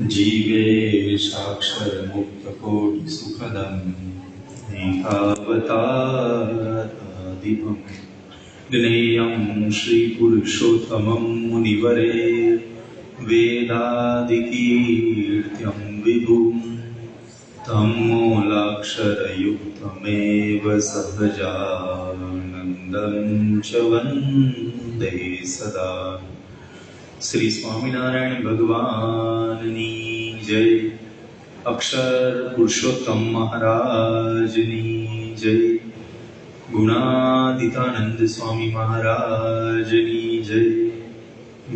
जीवे साक्षरमुक्तकोटिसुखदम् एतावतादिपम् ज्ञेयं श्रीपुरुषोत्तमं मुनिवरे वेदादिकीर्त्यं विभुम् तं मूलाक्षरयुक्तमेव सहजानन्दं च वन्दे सदा। श्री स्वामिनारायण भगवाननी जय। अक्षर पुरुषोत्तम महाराजनी जय। गुणादितानंद स्वामी महाराजनी जय।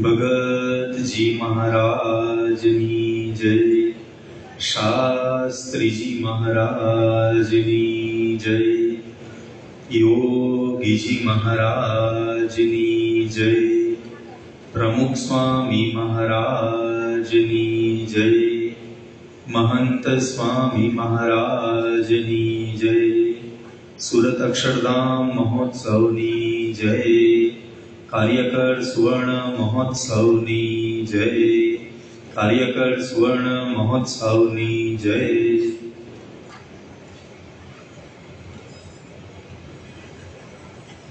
भगत जी महाराजनी जय। शास्त्री जी महाराजनी जय। योगी जी महाराजनी जय। प्रमुख स्वामी महाराजनी जय। महंत स्वामी महाराजनी जय। सूरत अक्षरधाम महोत्सवनी जय। कार्यकर सुवर्ण महोत्सवनी जय। कार्यकर सुवर्ण महोत्सवनी जय।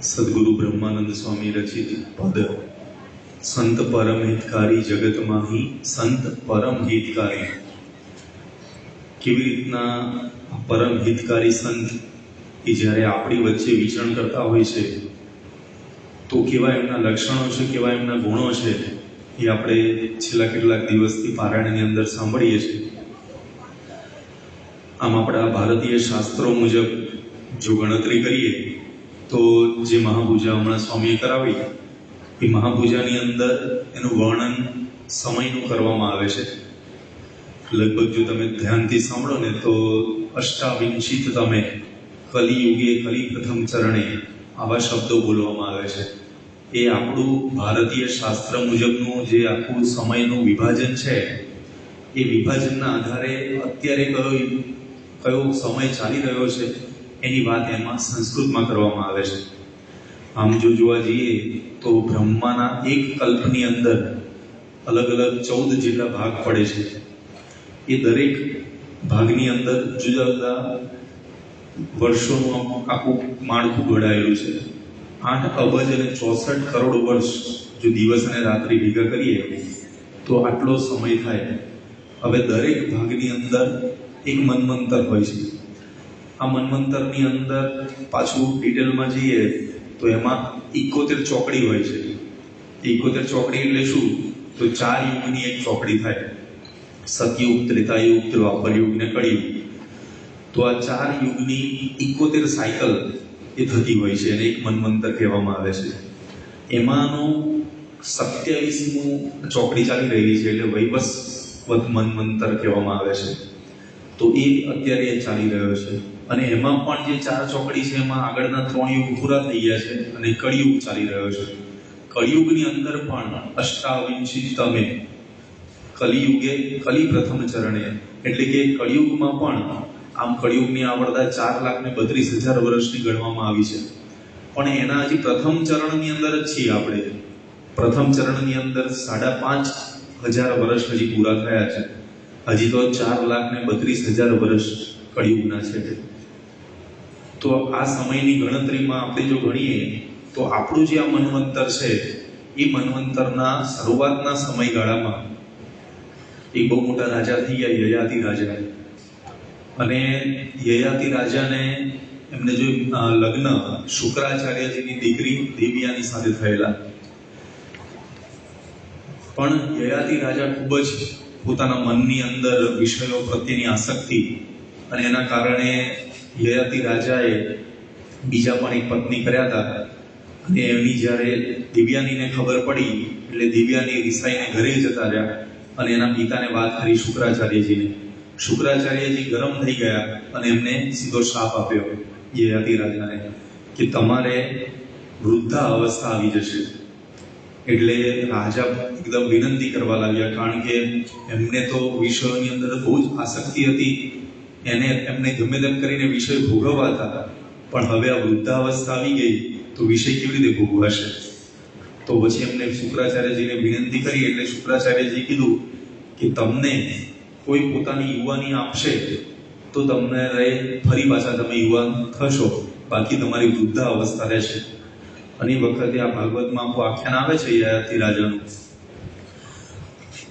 सद्गुरु ब्रह्मानंद स्वामी रचित पद संत परम हितकारी जगत माही संत परम हितकारी। केवी रीतना परम हितकारी संत कि જ્યારે આપણી વચ્ચે વિચરણ કરતા હોય છે તો કેવા એમના લક્ષણો છે, કેવા એમના ગુણો છે, એ આપણે છેલ્લા કેટલાક દિવસથી પારાયણની અંદર સાંભળીએ છીએ। આમ આપણા ભારતીય શાસ્ત્રો મુજબ જો ગણતરી કરીએ તો જે મહાપૂજા હમણાં સ્વામીએ કરાવી એ મહાપૂજાની અંદર એનું વર્ણન સમયનું કરવામાં આવે છે। લગભગ જો તમે ધ્યાનથી સાંભળો ને તો અષ્ટાવિંશિત તમે કલિયુગે કલિ પ્રથમ ચરણે આવા શબ્દો બોલવામાં આવે છે। એ આપણું ભારતીય શાસ્ત્ર મુજબનું જે આખું સમયનું વિભાજન છે એ વિભાજનના આધારે અત્યારે કયો સમય ચાલી રહ્યો છે એની વાત એમાં સંસ્કૃતમાં કરવામાં આવે છે। આમ જો જોવા જઈએ તો બ્રહ્માના એક કલ્પની અંદર અલગ અલગ 14 જેટલા ભાગ પડે છે। એ દરેક ભાગની અંદર જુદા જુદા વર્ષોનું આખું માળખું ઘડાયેલું છે। 8 અબજ અને 64 કરોડ વર્ષ જો દિવસ અને રાત્રિ ભેગા કરીએ તો આટલો સમય થાય। હવે દરેક ભાગની અંદર એક મન્વંતર હોય છે। આ મન્વંતરની અંદર પાછું ડિટેલમાં જઈએ તો એમાં 71 ચોકડી હોય છે। 71 ચોકડી એટલે શું? તો 4 યુગની એક ચોકડી થાય। સતયુગ, ત્રેતાયુગ, દ્વાપરયુગ ને કળિયુગ। તો આ 4 યુગની 71 સાયકલ એ થતી હોય છે અને એક મન્વંતર કહેવામાં આવે છે। એમાંનું 27મું ચોકડી ચાલી રહેલી છે એટલે વૈવસ્વત મન્વંતર કહેવામાં આવે છે। તો એ અત્યારે ચાલી રહ્યો છે અને એમાં પણ જે 4 ચોકડી છે એમાં આગળના 3 યુગ પૂરા થઈ ગયા છે અને કળિયુગ ચાલી રહ્યો છે। કળિયુગની અંદર પણ અષ્ટાવિંશિત તમે કલિયુગે કલિ પ્રથમ ચરણે એટલે કે કળિયુગમાં પણ આમ કળિયુગની આવરદા 4,32,000 વર્ષની ગણવામાં આવી છે, પણ એના હજી પ્રથમ ચરણની અંદર જ છીએ આપણે। પ્રથમ ચરણની અંદર 5,500 વર્ષ હજી પૂરા થયા છે। હજી તો 4,32,000 વર્ષ કળિયુગના છે। તો આ સમયની ગણતરીમાં આપણે જો ગણીએ તો આપણું જે આ મન્વંતર છે એ મન્વંતરના શરૂઆતના સમયગાળામાં એક બહુ મોટા રાજા થઈ ગયા, યયાતિ રાજા। અને યયાતિ રાજાને એમને જો લગ્ન શુક્રાચાર્યજીની દીકરી દેવયાની સાથે થયેલા, પણ યયાતિ રાજા ખૂબ જ પોતાના મનની અંદર વિષયો પ્રત્યેની આસક્તિ અને એના કારણે યયાતિ રાજાએ બીજા પણ એક પત્ની કર્યા હતા। અને એની જ્યારે દેવયાનીને ખબર પડી એટલે દેવયાની રિસાઈને ઘરે જતા રહ્યા અને એના પિતાને વાત કરી શુક્રાચાર્યજીને। શુક્રાચાર્યજી ગરમ થઈ ગયા અને એમને સીધો શાપ આપ્યો યયાતિ રાજાને કે તમારે વૃદ્ધા અવસ્થા આવી જશે। એટલે રાજા એકદમ વિનંતી કરવા લાગ્યા, કારણ કે એમને તો વિષયોની અંદર બહુ જ આસક્તિ હતી। એમને ગમે તેમ કરીને વિષય ભોગવવા હતા, પણ હવે આ વૃદ્ધાવસ્થા આવી ગઈ તો વિષય કેવી રીતે ભોગવાશે? તો પછી એમને શુક્રાચાર્યજીને વિનંતી કરી, એટલે શુક્રાચાર્યજી કીધું કે તમને કોઈ પોતાની યુવાની આપશે તો તમને ફરી પાછા તમે યુવાન થશો, બાકી તમારી વૃદ્ધા અવસ્થા રહેશે. અને એ વખતે આ ભાગવતમાં આખ્યાન આવે છે યયાતિ રાજાનું.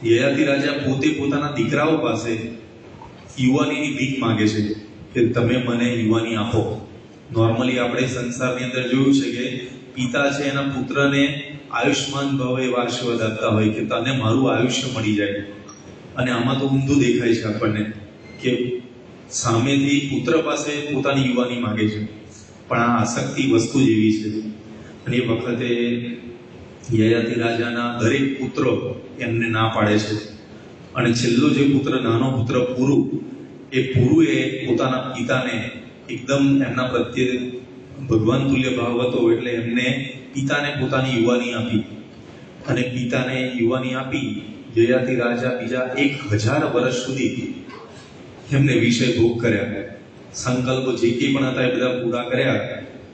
યયાતિ રાજા પોતે પોતાના દીકરાઓ પાસે યુવાનીની ભીખ માંગે છે કે તમે મને યુવાની આપો. નોર્મલી આપણે સંસારની અંદર જોયું છે કે પિતા છે એના પુત્રને આયુષ્માન ભવ એવા આશીર્વાદ આપતા હોય કે તને મારું આયુષ્ય મળી જાય. અને આમાં તો ઊંધું દેખાય છે આપણને કે સામેથી પુત્ર પાસે પોતાની યુવાની માંગે છે. પણ આ આસક્તિ વસ્તુ જેવી છે. અને એ વખતે યયાતિ રાજાના દરેક પુત્રો એમને ના પાડે છે. અને છેલ્લો જે પુત્ર, નાનો પુત્ર પુરુ, એ પુરુએ પોતાના પિતાને એકદમ એમના પ્રત્યે ભગવાન તુલ્ય ભાવ હતો, એટલે એમને પિતાને પોતાની યુવાની આપી. અને પિતાને યુવાની આપી યયાતિ રાજા બીજા 1000 વર્ષ સુધી એમને વિષય ભોગ કર્યા. સંકલ્પો જે કંઈ પણ હતા એ બધા પૂરા કર્યા.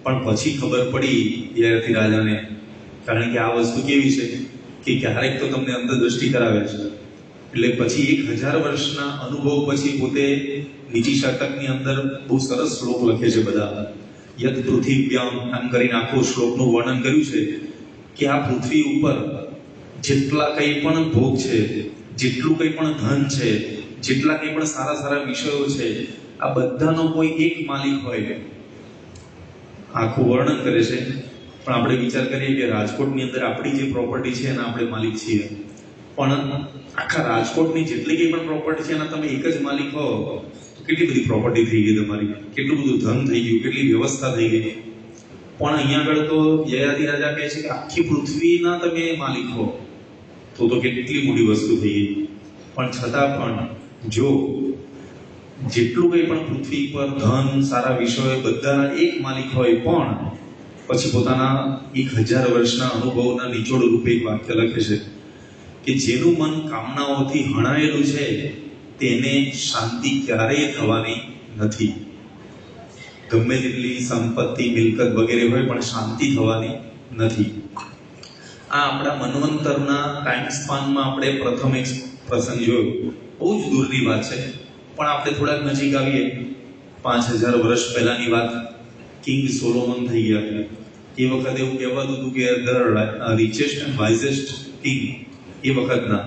પણ પછી ખબર પડી યયાતિ રાજાને, કારણ કે આ વસ્તુ કેવી છે કે ક્યારેક તો તમને અંતરદ્રષ્ટિ કરાવે છે. એટલે પછી 1000 વર્ષના અનુભવ પછી પોતે નીતિ શતકની અંદર બહુ સરસ શ્લોક લખે છે બધા. યત પૃથિવ્યામ એમ કરીને આખો શ્લોકનું વર્ણન કર્યું છે કે આ પૃથ્વી ઉપર જેટલા કંઈ પણ ભોગ છે, જેટલું કંઈ પણ ધન છે, જેટલા કંઈ પણ સારા સારા વિષયો છે, આ બધાનો કોઈ એક માલિક હોય. આખું વર્ણન કરે છે. પણ આપણે વિચાર કરીએ કે રાજકોટની અંદર આપણી જે પ્રોપર્ટી છે એના આપણે માલિક છીએ, પણ આખા રાજકોટની જેટલી કંઈ પણ પ્રોપર્ટી છે એના તમે એક જ માલિક હો તો કેટલી બધી પ્રોપર્ટી થઈ ગઈ તમારી, કેટલું બધું ધન થઈ ગયું, કેટલી વ્યવસ્થા થઈ ગઈ. પણ અહીંયા આગળ તો યયાતિ રાજા કહે છે કે આખી પૃથ્વીના તમે માલિક હો તો કેટલી મોટી વસ્તુ થઈ ગઈ. પણ છતાં પણ જો જેટલું કંઈ પણ પૃથ્વી પર ધન, સારા વિષયો બધાના એક માલિક હોય, પણ પછી પોતાના 1000 વર્ષના અનુભવના નિચોડ રૂપે એક વાક્ય લખે છે કે જેનું મન કામનાઓથી હણાયેલું છે તેને શાંતિ ક્યારેય થવાની નથી. ગમે તેટલી સંપત્તિ, મિલકત વગેરે હોય પણ શાંતિ થવાની નથી. આ આપણા મન્વંતરના ટાઈમ સ્પાનમાં આપણે પ્રથમ એક પ્રસંગ જોયો. બહુ જ દૂરની વાત છે, પણ આપણે થોડાક નજીક આવીએ. 5000 વર્ષ પહેલાની વાત. કિંગ સોલોમન થઈ ગયા. એ વખતે એવું કહેવાતું હતું કે ધ રિચેસ્ટ એન્ડ વાઇઝેસ્ટ કિંગ એ વખતના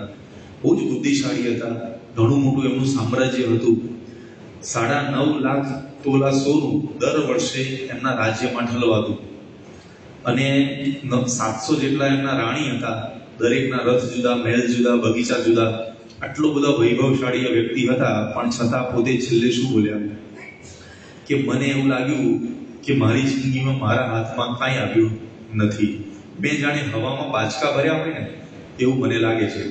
બહુ જ બુદ્ધિશાળી હતા. ઘણું મોટું એમનું સામ્રાજ્ય હતું. 9.5 લાખ તોલા સોનું દર વર્ષે એમના રાજ્યમાં ઠલવાતું. અને 700 જેટલા એમના રાણી હતા. દરેકના રથ જુદા, મહેલ જુદા, બગીચા જુદા. આટલો બધા વૈભવશાળી વ્યક્તિ હતા, પણ છતાં પોતે છેલ્લે શું બોલ્યા કે મને એવું લાગ્યું કે મારી જિંદગીમાં મારા હાથમાં કાંઈ આવ્યું નથી. મેં જાણે હવામાં બાચકા ભર્યા હોય ને એવું મને લાગે છે.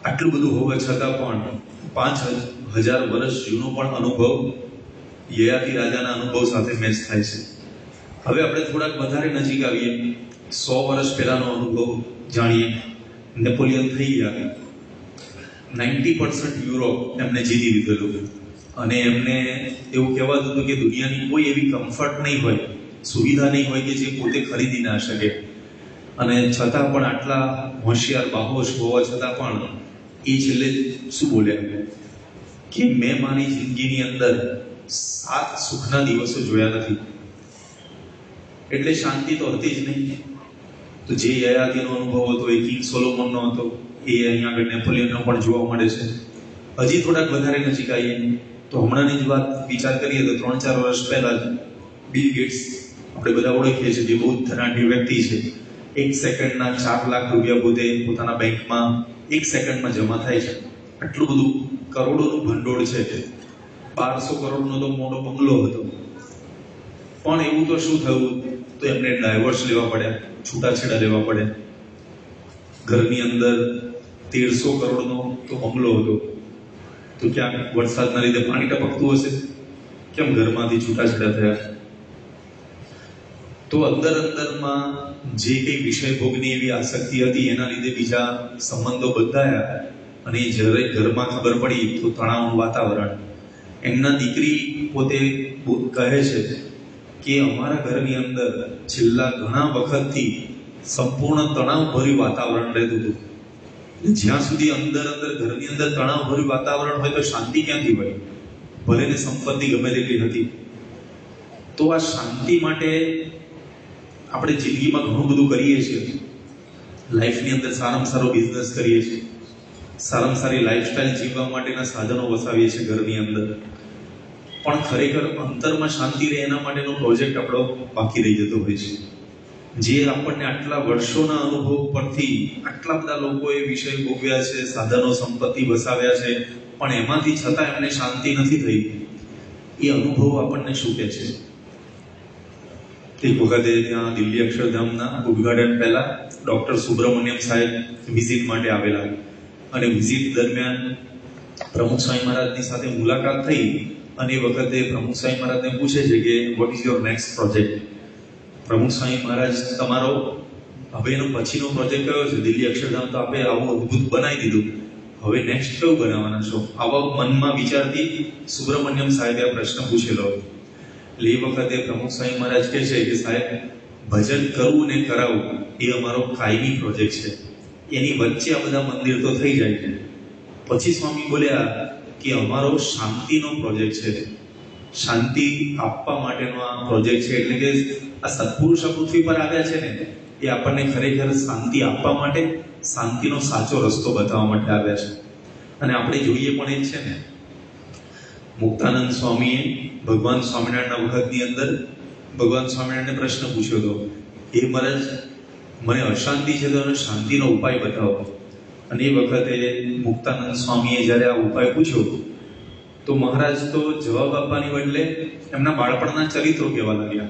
આટલું બધું હોવા છતાં પણ 5000 વર્ષ જૂનો પણ અનુભવ યયાતિ રાજાના અનુભવ સાથે મેચ થાય છે. હવે આપણે થોડાક વધારે નજીક આવીએ. 100 વર્ષ પહેલાનો અનુભવ જાણીએ. નેપોલિયન થઈ ગયા. 90% યુરોપ એમને જીતી લીધેલું. અને એમને એવું કહેવાતું હતું કે દુનિયાની કોઈ એવી કમ્ફર્ટ નહીં હોય, સુવિધા નહીં હોય કે જે પોતે ખરીદી ના શકે. અને છતાં પણ આટલા હોશિયાર, બાહોશ હોવા છતાં પણ એ છેલ્લે શું બોલ્યા કે મેં મારી જિંદગીની અંદર 7 સુખના દિવસો જોયા નથી. એટલે શાંતિ તો હતી જ નહીં. તો જે યયાતિનો અનુભવ હતો એ કિંગ સોલોમનનો હતો, એ અહીંયા આગળ નેપોલિયનનો પણ જોવા મળે છે. હજી થોડાક વધારે નજીક આવીએ તો હમણાંની જ વાત વિચાર કરીએ તો 3-4 વર્ષ પહેલા જ બિલ ગેટ્સ, આપણે બધા ઓળખીએ છીએ, જે બહુ ધનાઢ્ય વ્યક્તિ છે, 1 સેકન્ડના 4 લાખ રૂપિયા પોતે પોતાના બેંકમાં 1 સેકન્ડમાં જમા થાય છે. આટલું બધું કરોડોનું ભંડોળ છે. 1200 કરોડનો તો મોટો બંગલો હતો. પણ એવું તો શું થયું તો એમને ડાયવોર્સ લેવા પડ્યા, છૂટાછેડા લેવા પડ્યા. ઘરની અંદર 1300 કરોડનો તો બંગલો હતો, તો ક્યાંક વરસાદના લીધે પાણી ટપકતું હશે, કેમ ઘરમાંથી છૂટાછેડા થયા? તો અંદરમાં જે કંઈ વિષય ભોગની એવી આસક્તિ હતી એના લીધે બીજા સંબંધો બંધાયા. અને જ્યારે ઘરમાં ખબર પડી તો તણાવનું વાતાવરણ. એમના દીકરી પોતે કહે છે કે અમારા ઘરની અંદર છેલ્લા ઘણા વખતથી સંપૂર્ણ તણાવભર્યું વાતાવરણ રહેતું હતું. જ્યાં સુધી અંદર ઘરની અંદર તણાવભર્યું વાતાવરણ હોય તો શાંતિ ક્યાંથી હોય? ભલે ને સંપત્તિ ગમે તેટલી હતી. તો આ શાંતિ માટે આપણે જિંદગીમાં ઘણું બધું કરીએ છીએ. લાઈફની અંદર સારામાં સારો બિઝનેસ કરીએ છીએ, સારામાં સારી લાઈફસ્ટાઈલ જીવવા માટેના સાધનો વસાવીએ છીએ ઘરની અંદર, પણ ખરેખર અંતરમાં શાંતિ રહે એના માટેનો પ્રોજેક્ટ આપણો બાકી રહી જતો હોય છે. જે આપણને આટલા વર્ષોના અનુભવ પરથી આટલા બધા લોકોએ વિષય ભોગવ્યા છે, સાધનો સંપત્તિ વસાવ્યા છે, પણ એમાંથી છતાં એમને શાંતિ નથી થઈ. એ અનુભવ આપણને શું કહે છે? એક વખતે ત્યાં દિલ્હી અક્ષરધામના ઉદ્ઘાટન પહેલા ડોક્ટર સુબ્રમણ્યમ સાહેબ વિઝિટ માટે આવેલા, અને વિઝિટ દરમિયાન પ્રમુખ સ્વામી મહારાજની સાથે મુલાકાત થઈ. અને એ વખતે પ્રમુખ સ્વામી મહારાજને પૂછે છે કે what is your next project? પ્રમુખ સ્વામી મહારાજ, તમારો હવે એનો પછીનો પ્રોજેક્ટ કયો છે? દિલ્હી અક્ષરધામ તો આપણે આવું અદ્ભુત બનાવી દીધું, હવે નેક્સ્ટ કયું બનાવવાના છો? આવા મનમાં વિચારથી સુબ્રમણ્યમ સાહેબે આ પ્રશ્ન પૂછેલો. એટલે એ વખતે પ્રમુખ સ્વામી મહારાજ કહે છે કે સાહેબ, ભજન કરવું ને કરાવવું એ અમારો કાયમી પ્રોજેક્ટ છે, એની વચ્ચે આ બધા મંદિર તો થઈ જાય છે. પછી સ્વામી બોલ્યા કે અમારો શાંતિનો પ્રોજેક્ટ છે, શાંતિ આપવા માટેનો આ પ્રોજેક્ટ છે. એટલે કે આ સત્પુરુષ પૃથ્વી પર આવ્યા છે ને, એ આપણને ખરેખર શાંતિ આપવા માટે, શાંતિનો સાચો રસ્તો બતાવવા માટે આવ્યા છે. અને આપણે જોઈએ પણ એ જ છે ને, મુક્તાનંદ સ્વામીએ ભગવાન સ્વામિનારાયણના વખતની અંદર ભગવાન સ્વામિનારાયણને પ્રશ્ન પૂછ્યો હતો, હે મહારાજ, મને અશાંતિ છે તો એને શાંતિનો ઉપાય બતાવો. અને એ વખતે મુક્તાનંદ સ્વામીએ જ્યારે આ ઉપાય પૂછ્યો તો મહારાજ તો જવાબ આપવાની બદલે એમના બાળપણના ચરિત્રો કહેવા લાગ્યા.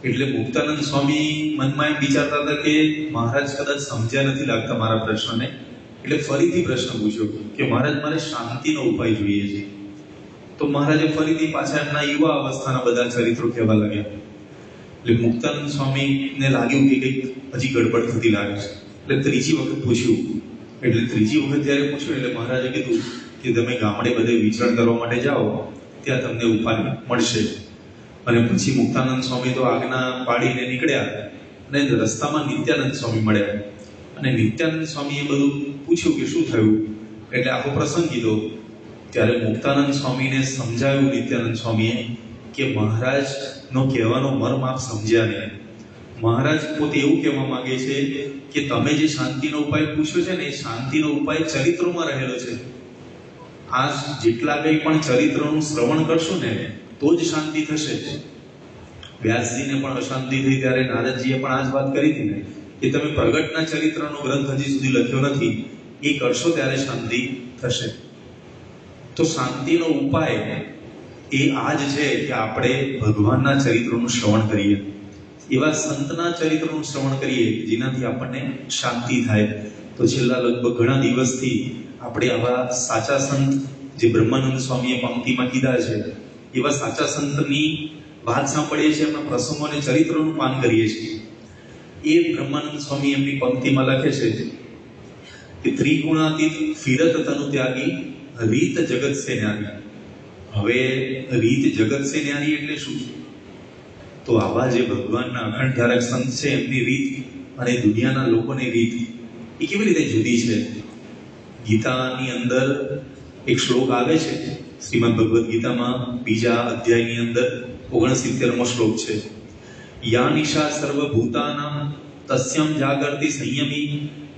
એટલે મુક્તાનંદ સ્વામી મનમાં એમ વિચારતા હતા કે મહારાજ કદાચ સમજ્યા નથી લાગતા મારા પ્રશ્નને, એટલે ફરીથી પ્રશ્ન પૂછ્યો કે મહારાજ, મારે શાંતિનો ઉપાય જોઈએ છે. તો મહારાજે ફરીથી પાછા એમના યુવા અવસ્થાના બધા ચરિત્રો કહેવા લાગ્યા. એટલે મુક્તાનંદ સ્વામીને લાગ્યું કે કંઈક હજી ગડબડ થતી લાગે છે. એટલે ત્રીજી વખત પૂછ્યું. એટલે ત્રીજી વખત જ્યારે પૂછ્યું એટલે મહારાજે કીધું કે તમે ગામડે બધે વિચરણ કરવા માટે જાઓ, ત્યાં તમને ઉપાય મળશે. અને પછી મુક્તાનંદ સ્વામી તો આજ્ઞા પાડીને નીકળ્યા, અને રસ્તામાં નિત્યાનંદ સ્વામી મળ્યા. અને નિત્યાનંદ સ્વામીએ બધું પૂછ્યું કે શું થયું, એટલે આખો પ્રસંગ કીધો. ત્યારે મુક્તાનંદ સ્વામીને સમજાવ્યું નિત્યાનંદ સ્વામીએ કે મહારાજનો કહેવાનો મર્મ આપ સમજ્યા નહીં. મહારાજ પોતે એવું કહેવા માંગે છે કે તમે જે શાંતિનો ઉપાય પૂછ્યો છે ને, એ શાંતિનો ઉપાય ચરિત્રોમાં રહેલો છે. આ જેટલા કંઈ પણ ચરિત્રોનું શ્રવણ કરશો ને તો જ શાંતિ થશે. વ્યાસજીને પણ અશાંતિ થઈ ત્યારે નારદજીએ પણ આ જ વાત કરી હતી ને કે તમે પ્રગટના ચરિત્રનો ગ્રંથ હજી સુધી લખ્યો નથી, એ કરશો ત્યારે શાંતિ થશે. તો શાંતિનો ઉપાય એ આ જ છે કે આપણે ભગવાનના ચરિત્રોનું શ્રવણ કરીએ, એવા સંતના ચરિત્રોનું શ્રવણ કરીએ જેનાથી આપણને શાંતિ થાય. તો છેલ્લા લગભગ ઘણા દિવસથી આપણે આવા સાચા સંત, જે બ્રહ્માનંદ સ્વામીએ પંક્તિમાં કીધા છે, એવા સાચા સંતની વાત સાંભળીએ છીએ, એમના પ્રસંગો અને ચરિત્રોનું પાન કરીએ છીએ. એ બ્રહ્માનંદ સ્વામી એમની પંક્તિમાં લખે છે કે ત્રિગુણાતીત ફિરત તનુ ત્યાગી રીત જગત સે ન્યારી. હવે રીત જગત સે ન્યારી એટલે શું? તો આવા જે ભગવાનના અખંડ ધારક સંત છે, એમની રીત અને દુનિયાના લોકોની રીત એ કેવી રીતે જુદી છે? ગીતાની અંદર એક શ્લોક આવે છે, શ્રીમદ ભગવદ્ ગીતામાં 2જા અધ્યાયની અંદર 69મો શ્લોક છે, યા નિશા સર્વભૂતાનાં તસ્યમ જાગૃતિ સંયમી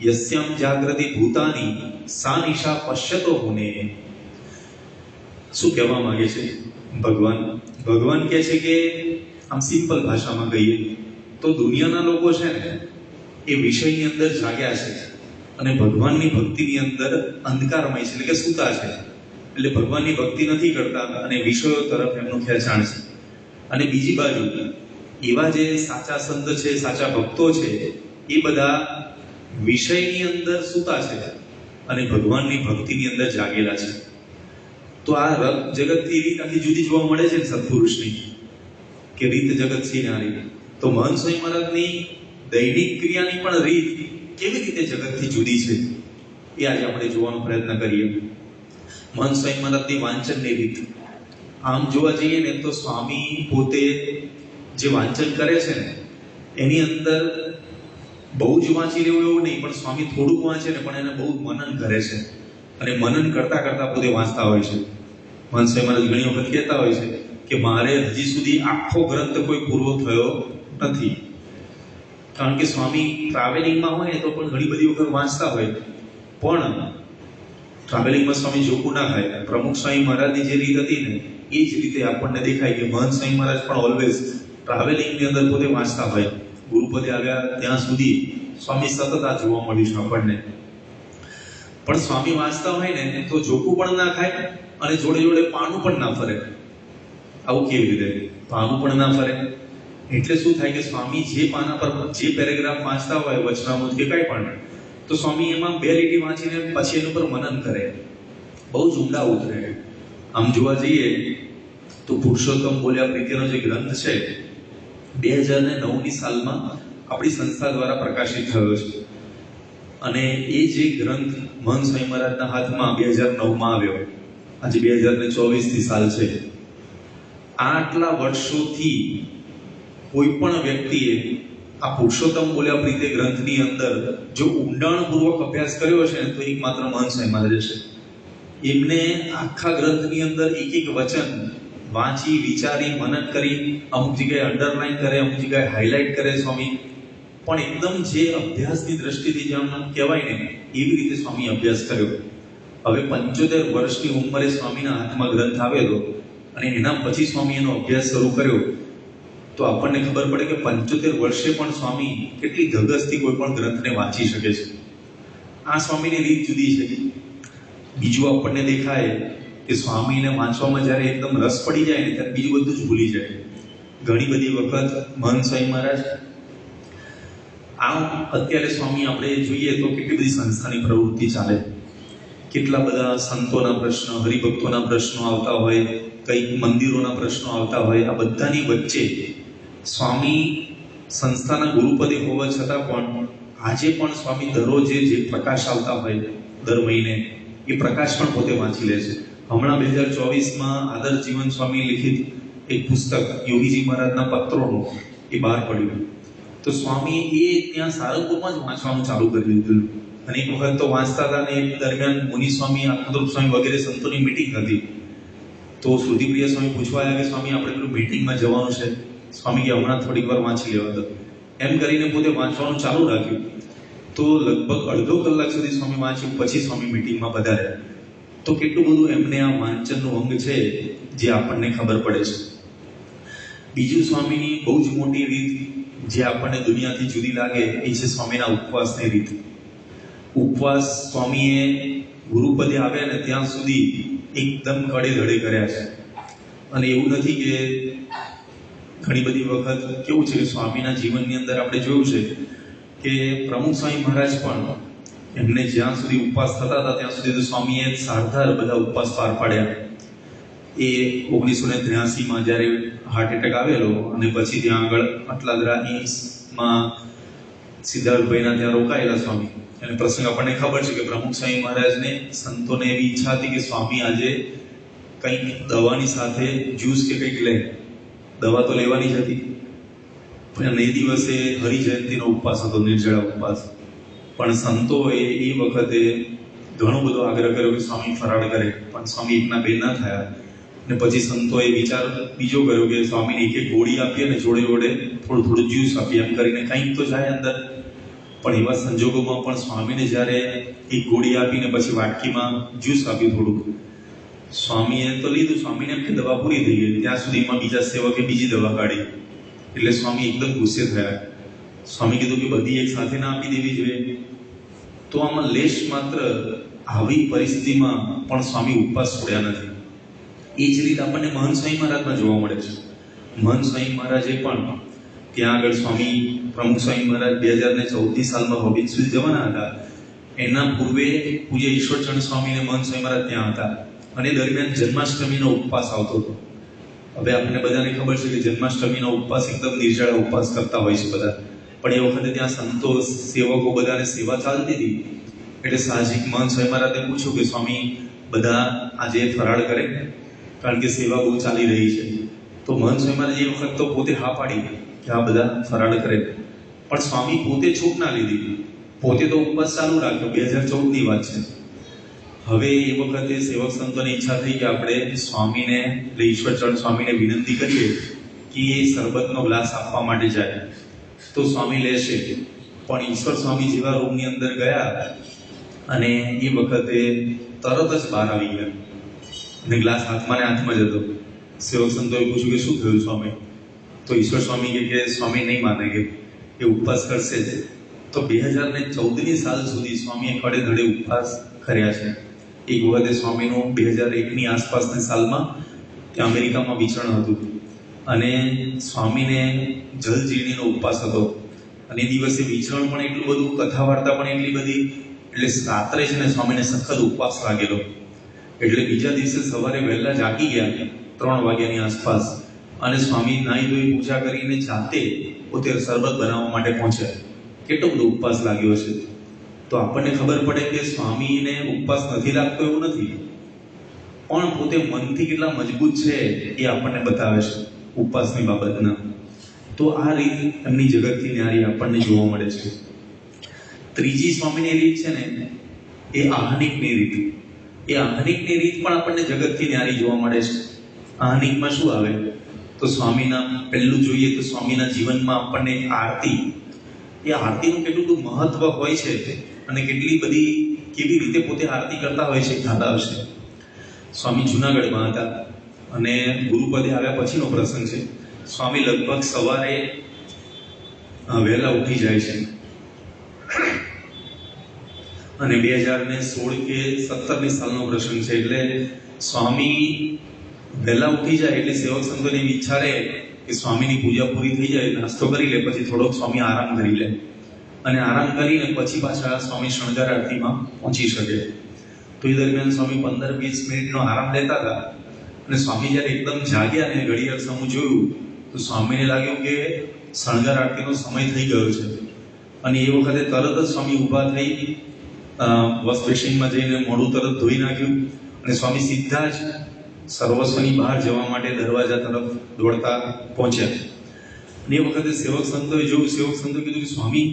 યસ્યમ જાગૃતિ ભૂતાની સા નિશા પશ્યતો મુને. શું કહેવા માંગે છે ભગવાન કહે છે કે આમ સિમ્પલ ભાષામાં કહીએ તો દુનિયાના લોકો છે ને, એ વિષયની અંદર જાગ્યા છે અને ભગવાનની ભક્તિની અંદર અંધકારમય છે, એટલે કે સૂતા છે. એટલે ભગવાનની ભક્તિ નથી કરતા અને વિષયો તરફ એમનું ખેંચાણ છે. અને બીજી બાજુ એવા જે સાચા સંત છે, સાચા ભક્તો છે, એ બધા વિષયની અંદર સૂતા છે અને ભગવાનની ભક્તિની અંદર જાગેલા છે. તો આ જગતની રીત આખી જુદી જોવા મળે છે ને સત્પુરુષની, કે રીત જગત સી ન્યારી. તો મહંત સ્વામી મહારાજની દૈનિક ક્રિયાની પણ રીત કેવી રીતે જગતથી જુદી છે એ આજે આપણે જોવાનો પ્રયત્ન કરીએ. મહંત સ્વામી મહારાજની વાંચનની રીત, આમ જોવા જઈએ ને તો સ્વામી પોતે જે વાંચન કરે છે ને, એની અંદર બહુ જ વાંચી લેવું એવું નહીં, પણ સ્વામી થોડુંક વાંચે ને પણ એને બહુ મનન કરે છે, અને મનન કરતા કરતા પોતે વાંચતા હોય છે. મહંત સ્વામી મહારાજ ઘણી વખત કહેતા હોય છે કે મારે હજી સુધી આખો ગ્રંથ કોઈ પૂરો થયો નથી. કારણ કે સ્વામી ટ્રાવેલિંગમાં હોય તો પણ ઘણી બધી વખત વાંચતા હોય, પણ ટ્રાવેલિંગમાં સ્વામી જોકું ના ખાય. પ્રમુખ સ્વામી મહારાજની જે રીત હતી ને એ જ રીતે આપણને દેખાય કે મહંત સ્વામી મહારાજ પણ ઓલવેઝ ટ્રાવેલિંગની અંદર પોતે વાંચતા હોય. ગુરુપદે આવ્યા ત્યાં સુધી સ્વામી સતત આ જોવા મળ્યું છે આપણને. પણ સ્વામી વાંચતા હોય ને તો જોકું પણ ના ખાય અને જોડે જોડે પાનું પણ ના ફરે. આવું કેવી રીતે? પાનું પણ ના ફરે એટલે શું થાય કે સ્વામી જે પાના પર જે પેરેગ્રાફ વાંચતા હોય, વચનામૃત કે કંઈ પણ, તો સ્વામી એમાં 2 લીટી વાંચીને પછી એનું પર મનન કરે, બહુ જ ઊંડા ઉતરે. આમ જોવા જઈએ તો પુરુષોત્તમ બોલ્યા પ્રીતિનો જે ગ્રંથ છે 2009ની સાલમાં આપણી સંસ્થા દ્વારા પ્રકાશિત થયો છે, અને એ જે ગ્રંથ મહંત સ્વામી મહારાજના હાથમાં 2009માં આવ્યો. આજે 2024ની સાલ છે. આટલા વર્ષોથી કોઈ પણ વ્યક્તિએ આ પુરુષોત્તમ બોલ્યા પ્રીતે ગ્રંથની અંદર જો ઊંડાણપૂર્વક અભ્યાસ કર્યો છે ને તો એકમાત્ર મહંત સ્વામી મહારાજ છે. એમને આખા ગ્રંથની અંદર એક એક વચન વાંચી, વિચારી, મનન કરી, અમુક જગ્યાએ અંડરલાઈન કરે, અમુક જગ્યાએ હાઇલાઇટ કરે સ્વામી, પણ એકદમ જે અભ્યાસની દ્રષ્ટિથી જેમ કહેવાય ને એવી રીતે સ્વામી અભ્યાસ કર્યો. હવે 75 વર્ષની ઉંમરે સ્વામીના હાથમાં ગ્રંથ આવેલો અને એના પછી સ્વામી એનો અભ્યાસ શરૂ કર્યો, તો આપણને ખબર પડે કે 75 વર્ષે પણ સ્વામી કેટલી ધગસથી કોઈ પણ ગ્રંથને વાંચી શકે છે. આ સ્વામીની રીત જુદી છે. બીજું આપણને દેખાય કે સ્વામીને વાંચવામાં જ્યારે એકદમ રસ પડી જાય ને ત્યારે બીજું બધું જ ભૂલી જાય. ઘણી બધી વખત મહંત સ્વામી મહારાજ અત્યારે સ્વામી આપણે જોઈએ તો કેટલી બધી સંસ્થાની પ્રવૃત્તિ ચાલે, કેટલા બધા સંતોના પ્રશ્ન, હરિભક્તોના પ્રશ્નો આવતા હોય, કંઈક મંદિરોના પ્રશ્નો આવતા હોય. આ બધાની વચ્ચે સ્વામી સંસ્થાના ગુરુપદે હોવા છતાં પણ આજે પણ સ્વામી દરરોજે જે પ્રકાશ આવતા હોય દર મહિને એ પ્રકાશ પણ પોતે વાંચી લે છે. હમણાં 2024માં આદર્શ જીવન સ્વામી લિખિત એક પુસ્તક યોગીજી મહારાજના પત્રોનું એ બહાર પડ્યું, તો સ્વામી એ ત્યાં સારંગપુરમાં જ વાંચવાનું ચાલુ કરી દીધું. અને એક વખત તો વાંચતા હતા ને એ દરમિયાન મુનિ સ્વામી, આત્મદ્રુપ સ્વામી વગેરે સંતોની મિટિંગ હતી, તો શ્રુતિપ્રિય સ્વામી પૂછવા આવ્યા કે સ્વામી આપણે પેલું મિટિંગમાં જવાનું છે. સ્વામી કે હમણાં થોડીક વાર વાંચી લેવા દો. એમ કરીને પોતે વાંચવાનું ચાલુ રાખ્યું. તો લગભગ અડધો કલાક સુધી સ્વામી વાંચ્યું, પછી સ્વામી મિટિંગમાં પધાર્યા. તો કેટલું બધું એમને આ વાંચનનું અંગ છે જે આપણને ખબર પડે છે. બીજું સ્વામીની બહુ જ મોટી રીત જે આપણને દુનિયાથી જુદી લાગે એ છે સ્વામીના ઉપવાસની રીત. ઉપવાસ સ્વામીએ ગુરુપદે આવ્યા ને ત્યાં સુધી એકદમ કડે ધડે કર્યા છે. અને એવું નથી કે ઘણી બધી વખત કેવું છે કે સ્વામીના જીવનની અંદર આપણે જોયું છે કે પ્રમુખ સ્વામી મહારાજ પણ એમને જ્યાં સુધી ઉપવાસ થતા હતા ત્યાં સુધી તો સ્વામીએ સારધાર બધા ઉપવાસ પાર પાડ્યા. એ 1983માં જ્યારે હાર્ટ એટેક આવેલો અને પછી ત્યાં આગળ અટલાદરા એમ્સમાં સિદ્ધાર્થભાઈના ત્યાં રોકાયેલા સ્વામી. અને પ્રસંગ આપણને ખબર છે કે પ્રમુખ સ્વામી મહારાજને સંતોને એવી ઈચ્છા હતી કે સ્વામી આજે કંઈક દવાની સાથે જ્યુસ કે કંઈક લે. દવા તો લેવાની જ હતી, પણ એ દિવસે હરિજયંતિનો ઉપવાસ હતો, નિર્જળા ઉપવાસ. પણ સંતોએ એ વખતે ઘણો બધો આગ્રહ કર્યો કે સ્વામી ફરાળ કરે, પણ સ્વામી એકના બે ના થયા. અને પછી સંતોએ વિચાર બીજો કર્યો કે સ્વામીને એક ગોળી આપીએ ને જોડે જોડે થોડું થોડું જ્યુસ આપીએ, એમ કરીને કંઈક તો જાય અંદર. પણ એવા સંજોગોમાં પણ સ્વામીને જ્યારે એક ગોળી આપીને પછી વાટકીમાં જ્યુસ આપ્યું થોડુંક, સ્વામીએ તો લીધું. સ્વામીને એમ કે દવા પૂરી થઈ ગઈ, ત્યાં સુધીમાં બીજા સેવકે બીજી દવા કાઢી. એટલે સ્વામી એકદમ ગુસ્સે થયા. સ્વામી કીધું કે બધી એક સાથે ના આપી દેવી જોઈએ. તો આમાં લેશ માત્ર આવી પરિસ્થિતિમાં પણ સ્વામી ઉપવાસ છોડ્યા નથી. એ જ રીતે આપણને મહંત સ્વામી મહારાજમાં જોવા મળે છે. મહંત સ્વામી મહારાજે પણ ત્યાં આગળ સ્વામી પ્રમુખ સ્વામી મહારાજ 2014ની સાલમાં રોબિન સુધી જવાના હતા. એના પૂર્વે પૂજ્ય ઈશ્વરચંદ સ્વામી અને મહંત સ્વામી મહારાજ ત્યાં હતા, અને દરમિયાન જન્માષ્ટમીનો ઉપવાસ આવતો હતો. હવે આપણને બધાને ખબર છે કે જન્માષ્ટમીનો ઉપવાસ એકદમ નિર્જળા ઉપવાસ કરતા હોય છે બધા, પણ એ વખતે ત્યાં સંતો, સેવકો બધાને સેવા ચાલતી હતી. એટલે સાહજિક મહંત સ્વામી મહારાજે પૂછ્યું કે સ્વામી બધા આજે ફરાળ કરે, કારણ કે સેવા બહુ ચાલી રહી છે. તો મહંત સ્વામી મહારાજ એ વખત તો પોતે હા પાડી કે આ બધા ફરાળ કરે. પણ સ્વામી પોતે છૂટ ના લીધી, પોતે તો ઉપવાસ ચાલુ રાખ્યો. 2014ની વાત છે. હવે એ વખતે સેવક સંતોની ઈચ્છા થઈ કે આપણે સ્વામીને, ઈશ્વરચરણ સ્વામીને વિનંતી કરીએ કે એ શરબતનો ગ્લાસ આપવા માટે જાય તો સ્વામી લેશે. પણ ઈશ્વર સ્વામી જેવા રૂમની અંદર ગયા અને એ વખતે તરત જ બહાર આવી ગયા અને ગ્લાસ હાથમાં ને હાથમાં જ હતો. સેવક સંતોએ પૂછ્યું કે શું થયું સ્વામી? તો ઈશ્વર સ્વામી કે સ્વામી નહીં માને કે એ ઉપવાસ કરશે જ. તો 2014ની સાલ સુધી સ્વામીએ ખડે ધડે ઉપવાસ કર્યા છે. એક વખતે સ્વામીનું 2001ની આસપાસની સાલમાં ત્યાં અમેરિકામાં વિચરણ હતું અને સ્વામીને જલજીર્ણીનો ઉપવાસ હતો અને એ દિવસે વિચરણ પણ એટલું બધું, કથા વાર્તા પણ એટલી બધી, એટલે રાત્રે છે ને સ્વામીને સખત ઉપવાસ લાગેલો. એટલે બીજા દિવસે સવારે વહેલા જાગી ગયા 3 વાગ્યાની આસપાસ અને સ્વામી નાહી ધોઈ પૂજા કરીને જાતે પોતે શરબત બનાવવા માટે પહોંચ્યા. કેટલો બધો ઉપવાસ લાગ્યો છે. તો આપણને ખબર પડે કે સ્વામીને ઉપવાસ નથી લાગતો એવું નથી, પણ પોતે મનથી કેટલા મજબૂત છે એ આપણને બતાવે છે ઉપવાસની બાબતના. તો આ રીત એમની જગતથી ન્યારી આપણને જોવા મળે છે. ત્રીજી સ્વામીની રીત છે ને એ આહનિકની રીત. એ આહનિકની રીત પણ આપણને જગતથી ન્યારી જોવા મળે છે. આહનિકમાં શું આવે તો સ્વામીના પહેલું જોઈએ તો સ્વામીના જીવનમાં આપણને આરતી, એ આરતીનું કેટલું બધું મહત્વ હોય છે અને કેટલી બધી કેવી રીતે પોતે આરતી કરતા હોય છે ખ્યાલ આવશે. સ્વામી જુનાગઢમાં હતા અને ગુરુપદે આવ્યા પછીનો પ્રસંગ છે. સ્વામી લગભગ સવારે વહેલા ઉઠી જાય છે અને 2016 કે 17ની સાલનો પ્રસંગ છે. એટલે સ્વામી વહેલા ઉઠી જાય એટલે સેવક સંતોની ઈચ્છા રહે કે સ્વામીની પૂજા પૂરી થઈ જાય, નાસ્તો કરી લે, પછી થોડોક સ્વામી આરામ કરી લે અને આરામ કરીને પછી પાછા સ્વામી શણગાર આરતીમાં પહોંચી શકે. તો એ દરમિયાન સ્વામી 15-20 મિનિટનો આરામ લેતા હતા અને સ્વામી જ્યારે એકદમ જાગ્યા અને ઘડિયાળ સામું જોયું તો સ્વામીને લાગ્યું કે શણગાર આરતીનો સમય થઈ ગયો છે અને એ વખતે તરત જ સ્વામી ઊભા થઈ વોશ બેસિનમાં જઈને મોઢું તરત ધોઈ નાખ્યું અને સ્વામી સીધા જ સર્વસ્વની બહાર જવા માટે દરવાજા તરફ દોડતા પહોંચ્યા. અને એ વખતે સેવક સંતોએ જોયું, સેવક સંતોએ કીધું કે સ્વામી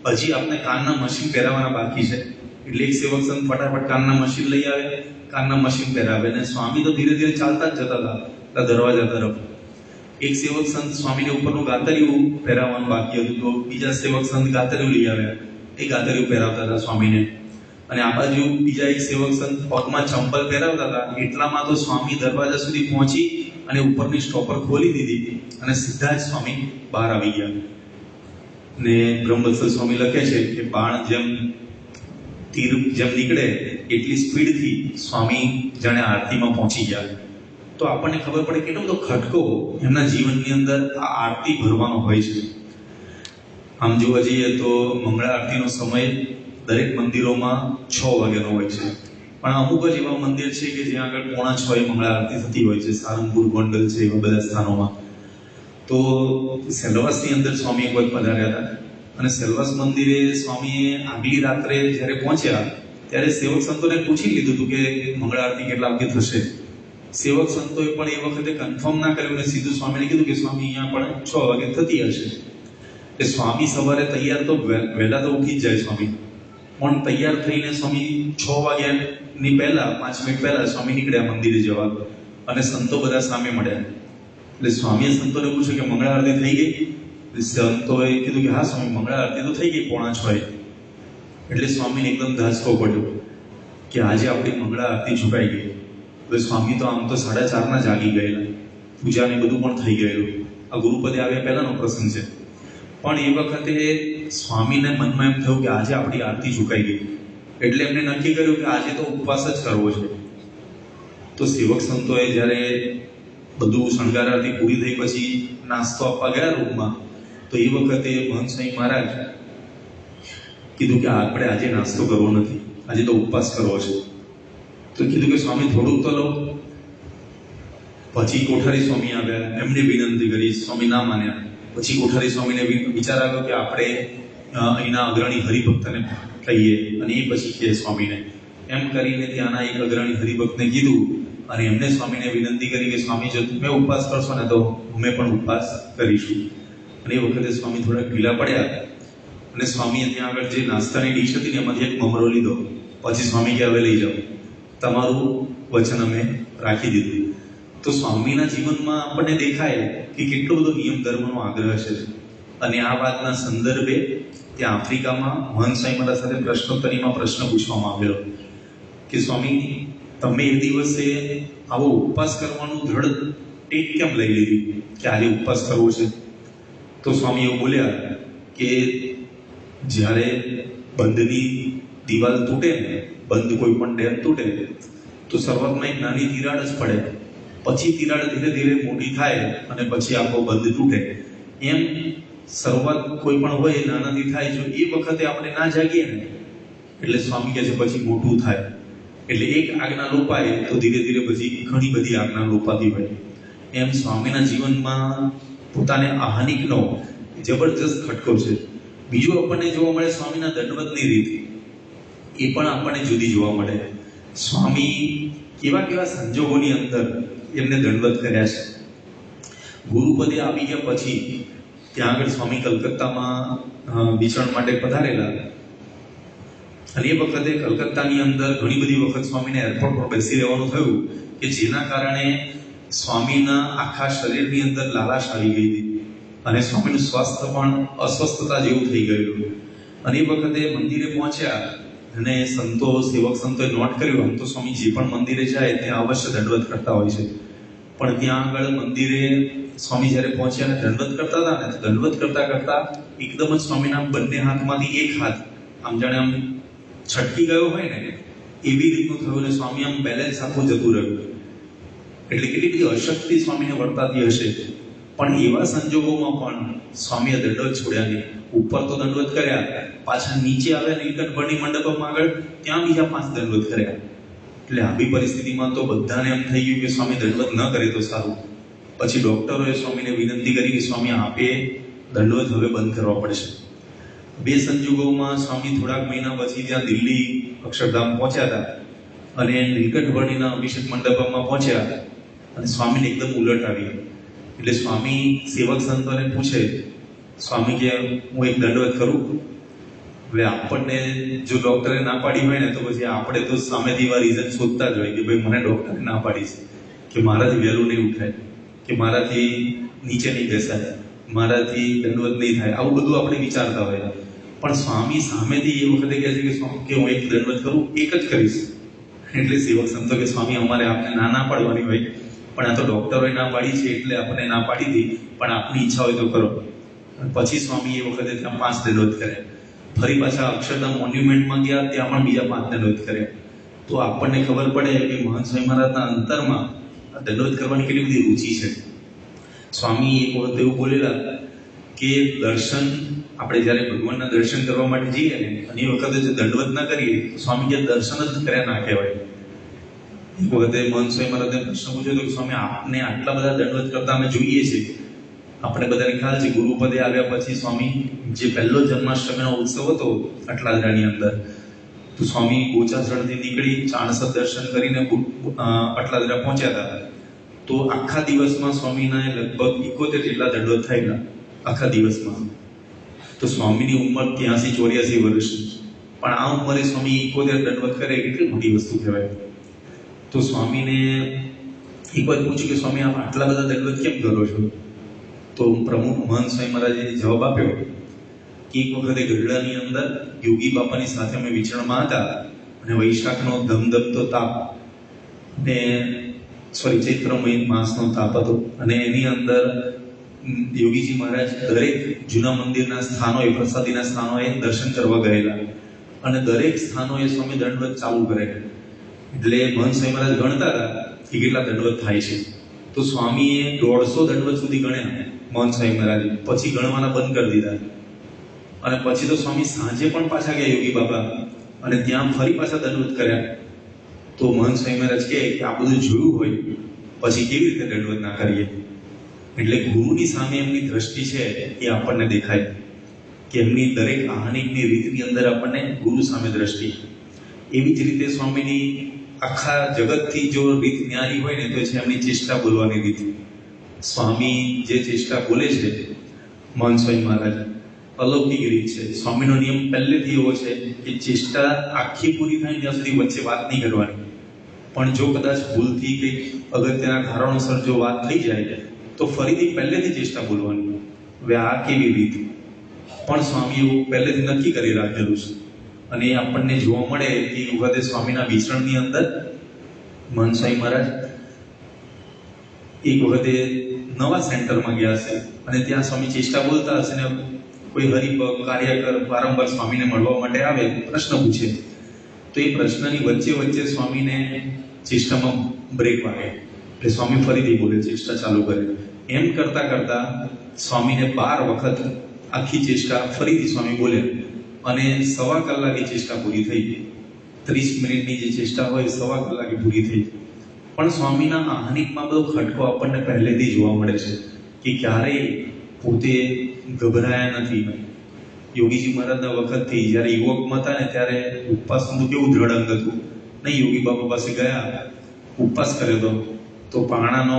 હજી આપને કાનના મશીન પહેરાવવાના બાકી છે. એટલે એક સેવક સંત ફટાફટ કાનના મશીન લઈ આવે, કાનના મશીન પહેરાવે અને સ્વામી તો ધીરે ધીરે ચાલતા જ જતા હતા દરવાજા તરફ. એક સેવક સંત સ્વામીને ઉપરનું ગાતરિયું પહેરાવવાનું બાકી હતું તો બીજા સેવક સંત ગાતરિયું લઈ આવ્યા, એ ગાતરિયું પહેરાવતા હતા સ્વામીને. અને આ બાજુ બીજા એક સેવક સંત પગમાં ચંપલ પહેરાવતા હતા. એટલામાં તો સ્વામી દરવાજા સુધી પહોંચી અને ઉપરની સ્ટોપર ખોલી દીધી અને સીધા જ સ્વામી બહાર આવી ગયા. ને બ્રહ્મવત્સલ સ્વામી લખે છે કે બાણ જેમ તીર જેમ નીકળે એટલી સ્પીડથી સ્વામી જાણે આરતીમાં પહોંચી ગયા. તો આપણને ખબર પડે કેટલો બધો ખટકો એમના જીવનની અંદર આ આરતી ભરવાનો હોય છે. આમ જોવા જઈએ તો મંગળા આરતીનો સમય દરેક મંદિરોમાં 6 વાગ્યાનો હોય છે, પણ અમુક જ એવા મંદિર છે કે જ્યાં આગળ 5:45 મંગળા આરતી થતી હોય છે. સારંગપુર, ગોંડલ છે, એવા બધા સ્થાનોમાં. તો સેલવાસની અંદર સ્વામી એક વખત પધાર્યા હતા અને સેલવાસ મંદિરે સ્વામીએ આગલી રાત્રે જ્યારે પહોંચ્યા ત્યારે સેવક સંતોને પૂછી લીધું હતું કે મંગળા આરતી કેટલા વાગે થશે. સેવક સંતોએ પણ એ વખતે કન્ફર્મ ના કર્યું અને સીધું સ્વામીને કીધું કે સ્વામી અહીંયા પણ 6 વાગે થતી હશે. એટલે સ્વામી સવારે તૈયાર તો વહેલા તો ઉઠી જ જાય સ્વામી, પણ તૈયાર થઈને સ્વામી 6 વાગ્યાની પહેલા 5 મિનિટ પહેલા સ્વામી નીકળ્યા મંદિરે જવા અને સંતો બધા સામે મળ્યા. એટલે સ્વામીએ સંતોને પૂછ્યું કે મંગળા આરતી થઈ ગઈ? સંતોએ કીધું કે હા સ્વામી મંગળા આરતી તો થઈ ગઈ 5:45. એટલે સ્વામીને એકદમ ધાસકો પડ્યો કે આજે આપણી મંગળા આરતી ચૂકાઈ ગઈ. એટલે સ્વામી તો આમ તો 4:30ના જાગી ગયેલા, પૂજાને બધું પણ થઈ ગયેલું. આ ગુરુપદે આવ્યા પહેલાનો પ્રસંગ છે. પણ એ વખતે સ્વામીને મનમાં એમ થયું કે આજે આપણી આરતી ચૂકાઈ ગઈ. એટલે એમને નક્કી કર્યું કે આજે તો ઉપવાસ જ કરવો છે. તો સેવક સંતોએ જ્યારે બધું શણગાર આરતી પૂરી થઈ પછી નાસ્તો આપવા ગયા રૂમમાં, તો એ વખતે મહંત સ્વામી મહારાજ કીધું કે આપણે આજે નાસ્તો કરવો નથી, આજે તો ઉપવાસ કરવો છે. તો કીધું કે સ્વામી થોડુંક તો લો. પછી કોઠારી સ્વામી આવ્યા, એમને વિનંતી કરી, સ્વામી ના માન્યા. પછી કોઠારી સ્વામીને વિચાર આવ્યો કે આપણે અહીંના અગ્રણી હરિભક્તને કહીએ અને એ પછી કહે સ્વામીને. એમ કરીને ત્યાંના એક અગ્રણી હરિભક્તને કીધું અને એમને સ્વામીને વિનંતી કરી કે સ્વામી જો તમે ઉપવાસ કરશો ને તો અમે પણ ઉપવાસ કરીશું. અને એ વખતે સ્વામી થોડા ઢીલા પડ્યા અને સ્વામીએ ત્યાં આગળ જે નાસ્તાની ડીશ હતી ને એમાંથી એક મમરો લીધો. પછી સ્વામી કે હવે લઈ જાઓ, તમારું વચન અમે રાખી દીધું. તો સ્વામીના જીવનમાં આપણને દેખાય કે કેટલો બધો નિયમ ધર્મનો આગ્રહ છે. અને આ વાતના સંદર્ભે ત્યાં આફ્રિકામાં મહંત સ્વામી મહારાજ સાથે પ્રશ્નોત્તરીમાં પ્રશ્ન પૂછવામાં આવેલો કે સ્વામી, તમે એક દિવસે આવો ઉપવાસ કરવાનું દ્રઢ ટેક કેમ લઈ લીધી કે આજે ઉપવાસ કરવો છે? તો સ્વામી એવું બોલ્યા કે જ્યારે બંધની દિવાલ તૂટે ને, બંધ કોઈ પણ ડેમ તૂટે તો શરૂઆતમાં એક નાની તિરાડ જ પડે, પછી તિરાડ ધીરે ધીરે મોટી થાય અને પછી આખો બંધ તૂટે. એમ શરૂઆત કોઈ પણ હોય નાનાથી થાય, જો એ વખતે આપણે ના જાગીએ ને એટલે સ્વામી કહે છે પછી મોટું થાય. એટલે એક આજ્ઞા લોપાય તો ધીરે ધીરે પછી ઘણી બધી આજ્ઞા લોપાતી હોય. એમ સ્વામીના જીવનમાં પોતાને આહાનિકનો જબરજસ્ત ખટકો છે. બીજું આપણને જોવા મળે સ્વામીના દંડવતની રીત, એ પણ આપણને જુદી જોવા મળે. સ્વામી કેવા કેવા સંજોગોની અંદર એમને દંડવત કર્યા છે. ગુરુપદે આવી ગયા પછી ત્યાં આગળ સ્વામી કલકત્તામાં વિચરણ માટે પધારેલા, અને એ વખતે કલકત્તાની અંદર ઘણી બધી વખત સ્વામીને એરપોર્ટ પર બેસી રહેવાનું થયું કે જેના કારણે સ્વામીના આખા શરીરની અંદર લાલાશ આવી ગઈ હતી અને સ્વામીનું સ્વાસ્થ્ય પણ અસ્વસ્થતા જેવું થઈ ગયેલું. અને એ વખતે મંદિરે પહોંચ્યા અને સંતો સેવક સંતોએ નોટ કર્યું, આમ તો સ્વામી જે પણ મંદિરે જાય ત્યાં અવશ્ય દંડવત કરતા હોય છે, પણ ત્યાં આગળ મંદિરે સ્વામી જ્યારે પહોંચ્યા અને દંડવત કરતા હતા ને, તો દંડવત કરતા કરતા એકદમ જ સ્વામીના બંને હાથમાંથી એક હાથ આમ જાણે આમ છટકી ગયો હોય ને એવી રીતનું થયું અને સ્વામી આમ બેલેન્સ આખું જતું રહ્યું. એટલે કેટલી બધી અશક્તિ સ્વામીને વર્તાતી હશે, પણ એવા સંજોગોમાં પણ સ્વામીએ દંડવત છોડ્યા નહીં. ઉપર તો દંડવત કર્યા, પાછા નીચે આવ્યા નીલકંઠ મંડપમાં આગળ, ત્યાં બીજા 5 દંડવત કર્યા. એટલે આવી પરિસ્થિતિમાં તો બધાને એમ થઈ ગયું કે સ્વામી દંડવત ન કરે તો સારું. પછી ડોક્ટરોએ સ્વામીને વિનંતી કરી કે સ્વામી આપે દંડવત હવે બંધ કરવા પડશે. 2 સંજોગોમાં સ્વામી થોડાક મહિના પછી ત્યાં દિલ્હી અક્ષરધામ પહોંચ્યા હતા અને નીલકંઠ અભિષેક મંડપમાં પહોંચ્યા અને સ્વામીને એકદમ ઉલટ આવી. એટલે સ્વામી સેવક સંતોને પૂછે, સ્વામી કે હું એક દંડવત કરું? હવે આપણને જો ડોક્ટરે ના પાડી હોય ને તો પછી આપણે તો સામેથી એવા રીઝન શોધતા જ હોય કે ભાઈ મને ડોક્ટરે ના પાડી છે કે મારાથી વહેલું નહીં ઉઠાય, કે મારાથી નીચે નહીં બેસાય, મારાથી દંડવત નહીં થાય, આવું બધું આપણે વિચારતા હોય. પણ સ્વામી સામેથી એ વખતે કહે છે કે હું એક દંડવત કરું, એક જ કરીશ. એટલે સેવક સંતો કે સ્વામી અમારે આપને ના પાડવાની હોય, પણ આ તો ડોક્ટરોએ ના પાડી છે એટલે આપણે ના પાડી હતી, પણ આપની ઈચ્છા હોય તો કરો. પછી સ્વામી એ વખતે ત્યાં 5 દંડવત કર્યા. ફરી પાછા અક્ષરધામ મોન્યુમેન્ટમાં ગયા, ત્યાં પણ બીજા 5 દંડવત કર્યા. તો આપણને ખબર પડે કે મહંત સ્વામી મહારાજના અંતરમાં આ દંડવત કરવાની કેટલી બધી રુચિ છે. સ્વામી એક વખત એવું બોલેલા કે દર્શન, આપણે જ્યારે ભગવાનના દર્શન કરવા માટે જઈએ ને અને એ વખતે જો દંડવત ના કરીએ તો સ્વામી કે દર્શન જ કર્યા ના કહેવાય. એક વખતે મહંત સ્વામી મહારાજને પ્રશ્ન પૂછ્યો તો કે સ્વામી આપને આટલા બધા દંડવત કરતા અમે જોઈએ છીએ, આપણે બધાને ખ્યાલ છે ગુરુપદે આવ્યા પછી સ્વામી જે પહેલો જન્માષ્ટમીનો ઉત્સવ હતો અટલાદરાની અંદર, તો સ્વામી ગોચાસણથી નીકળી ચાણસદ દર્શન કરીને અટલાદરા પહોંચ્યા હતા. તો આખા દિવસમાં સ્વામીના લગભગ 71 જેટલા દંડવત થયેલા આખા દિવસમાં. તો સ્વામીની ઉંમર 83-84 વર્ષ, પણ આ ઉંમરે સ્વામી 71 દંડવત કરે કેટલી મોટી વસ્તુ કહેવાય. તો સ્વામીને એક વાર પૂછ્યું કે સ્વામી આપ આટલા બધા દંડવત કેમ કરો છો? તો પ્રમુખ મહંત સ્વામી મહારાજે જવાબ આપ્યો કે એક વખતે ગઢડાની અંદર યોગી બાપાની સાથે અમે વિચરણમાં હતા અને વૈશાખનો ધમધમતો તાપ ને ચૈત્ર માસનો તાપ હતો અને એની અંદર યોગીજી મહારાજ દરેક જૂના મંદિરના સ્થાનોએ, પ્રસાદીના સ્થાનોએ દર્શન કરવા ગયેલા અને દરેક સ્થાનોએ સ્વામી દંડવત ચાલુ કરે. એટલે મહંત સ્વામી મહારાજ ગણતા હતા કે કેટલા દંડવત થાય છે. તો સ્વામીએ 150 દંડવત સુધી ગણ્યા મહંત સ્વામી મહારાજે, પછી ગણવાના બંધ કરી દીધા. અને પછી તો સ્વામી સાંજે પણ પાછા ગયા યોગી બાપા અને ત્યાં ફરી પાછા દંડવત કર્યા. તો મહંત સ્વામી મહારાજ કહે કે આ બધું જોયું હોય પછી કેવી રીતે દંડવત ના કરીએ? એટલે ગુરુની સામે એમની દ્રષ્ટિ છે એ આપણને દેખાય કે એમની દરેક આહાનિકની રીતની અંદર આપણને ગુરુ સામે દ્રષ્ટિ. એવી જ રીતે સ્વામીની આખા જગતથી જો રીત ન્યારી હોય ને તો છે એમની ચેષ્ટા બોલવાની રીત. સ્વામી જે ચેષ્ટા બોલે છે મહંત સ્વામી મહારાજ, અલૌકિક રીત છે. સ્વામીનો નિયમ પહેલેથી એવો છે કે ચેષ્ટા આખી પૂરી થાય ત્યાં સુધી વચ્ચે વાત નહીં કરવાની. પણ જો કદાચ ભૂલથી કંઈક અગત્યના કારણોસર જો વાત થઈ જાય તો ફરીથી પહેલેથી ચેષ્ટા બોલવાની. હવે આ કેવી રીત? પણ સ્વામી એવું પહેલેથી નક્કી કરી રાખેલું છે. અને એ આપણને જોવા મળે કે વખતે સ્વામીના વિચરણની અંદર મહંત સ્વામી મહારાજ એક વખતે નવા સેન્ટરમાં ગયા છે અને ત્યાં સ્વામી ચેષ્ટા બોલતા હશે ને કોઈ હરિભક્ત કાર્યકર વારંવાર સ્વામીને મળવા માટે આવે, પ્રશ્ન પૂછે, તો એ પ્રશ્નની વચ્ચે વચ્ચે સ્વામીને ચેષ્ટામાં બ્રેક વાગે એટલે સ્વામી ફરીથી બોલે, ચેષ્ટા ચાલુ કરે. એમ કરતા કરતા સ્વામીને 12 વખત આખી ચેષ્ટા ફરીથી સ્વામી બોલે અને 1.25 કલાકે ચેષ્ટા પૂરી થઈ. 30 મિનિટની જે ચેષ્ટા હોય 1.25 કલાકે પૂરી થઈ. પણ સ્વામીના આહનિકમાં બધો ખટકો આપણને પહેલેથી જોવા મળે છે કે ક્યારેય પોતે ગભરાયા નથી. યોગીજી મહારાજના વખતથી જ્યારે યુવકમાં હતા ને ત્યારે ઉપવાસનું તો કેવું દ્રઢ અંગ હતું નહીં. યોગી બાપા પાસે ગયા, ઉપવાસ કર્યો તો પાણાનો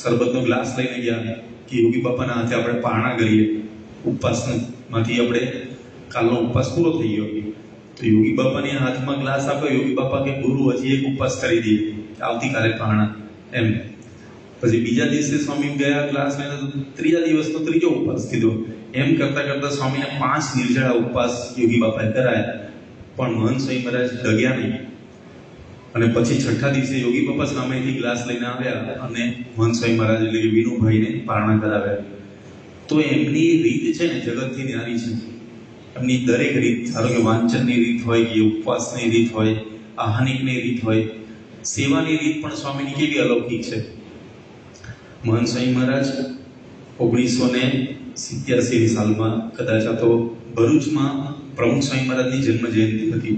શરબતનો ગ્લાસ લઈને ગયા કે યોગી બાપાના હાથે આપણે પારણા કરીએ, ઉપવાસમાંથી આપણે કાલનો ઉપવાસ પૂરો થઈ ગયો. તો યોગી બાપાને હાથમાં ગ્લાસ આપ્યો. યોગી બાપા કે ગુરુ હજી એક ઉપવાસ કરી દઈએ, આવતીકાલે પારણા એમ. પછી બીજા દિવસે સ્વામી ગયા ગ્લાસ લઈને, તો ત્રીજા દિવસનો ત્રીજો ઉપવાસ કીધો. એમ કરતા કરતા સ્વામીને 5 નિર્જળા ઉપવાસ યોગી બાપાએ કરાયા. પણ મહંત સ્વામી મહારાજ ડગ્યા નહીં. અને પછી 6ઠ્ઠા દિવસે યોગી બાપા સામેથી ગ્લાસ લઈને આવ્યા અને મહંત સ્વામી મહારાજ એટલે કે વિનુભાઈને પારણા કરાવ્યા. તો એમની રીત છે ને જગતથી ન્યારી છે. એમની દરેક રીત, ધારો કે વાંચનની રીત હોય કે ઉપવાસની રીત હોય, આહનિકની રીત હોય, સેવાની રીત પણ સ્વામીની કેવી અલૌકિક છે. મહંત સ્વામી મહારાજ 1987 સાલમાં કદાચ આ તો ભરૂચમાં પ્રમુખ સ્વામી મહારાજની જન્મ જયંતિ હતી.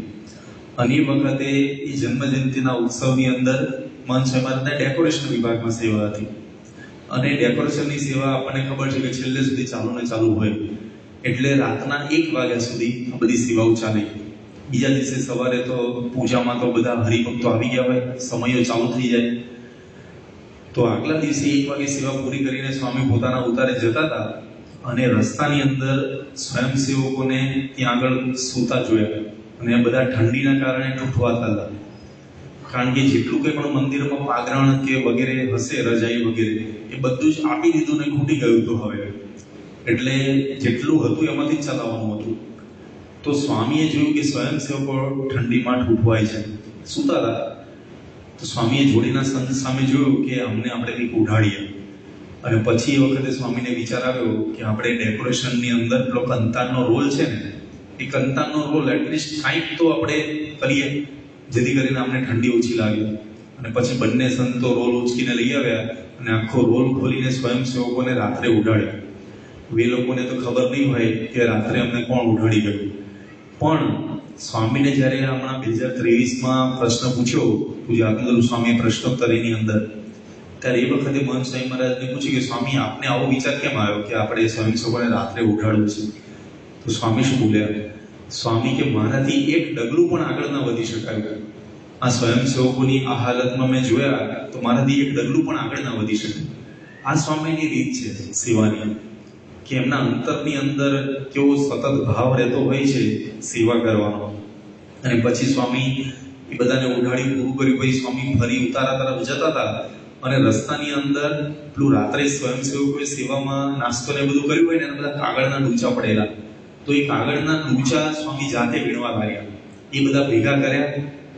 અને એ વખતે એ જન્મ જયંતિના ઉત્સવની અંદર મહંત સ્વામી મહારાજના ડેકોરેશન વિભાગમાં સેવા હતી. અને ડેકોરેશનની સેવા આપણને ખબર છે કે છેલ્લે સુધી ચાલુ ને ચાલુ હોય. એટલે રાતના 1 વાગ્યા સુધી આ બધી સેવાઓ ચાલે. બીજા દિવસે સવારે તો પૂજામાં તો બધા હરિભક્તો આવી ગયા હોય, સમયો ચાલુ થઈ જાય. તો આગલા દિવસે 1 વાગે સેવા પૂરી કરીને સ્વામી પોતાના ઉતારે જતા હતા અને રસ્તાની અંદર સ્વયંસેવકોને ત્યાં આગળ સૂતા જોયા. અને બધા ઠંડીના કારણે ઠૂઠવાતા હતા. કારણ કે જેટલું કંઈ પણ મંદિરમાં પાગરણ કે વગેરે હશે, રજાઈ વગેરે, એ બધું જ આપી દીધું ને ખૂટી ગયું હતું હવે. એટલે જેટલું હતું એમાંથી જ ચલાવવાનું હતું. તો સ્વામીએ જોયું કે સ્વયંસેવકો ઠંડીમાં ઠૂઠવાય છે, સૂતા હતા. તો સ્વામીએ જોડીના સંત સામે જોયું કે અમને આપણે કંઈક ઉઢાડીએ. અને પછી એ વખતે સ્વામીને વિચાર આવ્યો કે આપણે ડેકોરેશનની અંદર પેલો કંતાનનો રોલ છે ને, એ કંતાનનો રોલ એટલીસ્ટ કાંઈક તો આપણે કરીએ જેથી કરીને અમને ઠંડી ઓછી લાગે. અને પછી બંને સંતો રોલ ઉચકીને લઈ આવ્યા અને આખો રોલ ખોલીને સ્વયંસેવકોને રાત્રે ઉડાડ્યા. એ લોકોને તો ખબર નહીં હોય કે રાત્રે અમને કોણ ઉડાડી ગયું. પણ સ્વામીને જ્યારે હમણાં 2023માં પ્રશ્ન પૂછ્યો, પૂજ્ય આત્મગુરુ સ્વામીએ પ્રશ્નોત્તરીની અંદર, ત્યારે એ વખતે મહંત સ્વામી મહારાજને પૂછ્યું કે સ્વામી આપને આવો વિચાર કેમ આવ્યો કે આપણે સ્વયંસેવકોને રાત્રે ઉડાડવું છે? તો સ્વામી શું બોલ્યા? સ્વામી કે મારાથી એક ડગલું પણ આગળ ના વધી શકાય. આ સ્વયંસેવકોની આ હાલતમાં મેં જોયા તો મારાથી એક ડગલું પણ આગળ ના વધી શકે. આ સ્વામીની રીત છે સેવાની, કે એમના અંતરની અંદર કેવો સતત ભાવ રહેતો હોય છે સેવા કરવાનો. અને પછી સ્વામી એ બધાને ઉઢાડી પૂરું કર્યું. પછી સ્વામી ફરી ઉતારા તરફ જતા હતા અને રસ્તાની અંદર પેલું રાત્રે સ્વયંસેવકોએ સેવામાં નાસ્તો ને બધું કર્યું હોય ને એના બધા કાગળના ડૂચા પડેલા. તો એ કાગળના ડૂચા સ્વામી જાતે વીણવા લાગ્યા. એ બધા ભેગા કર્યા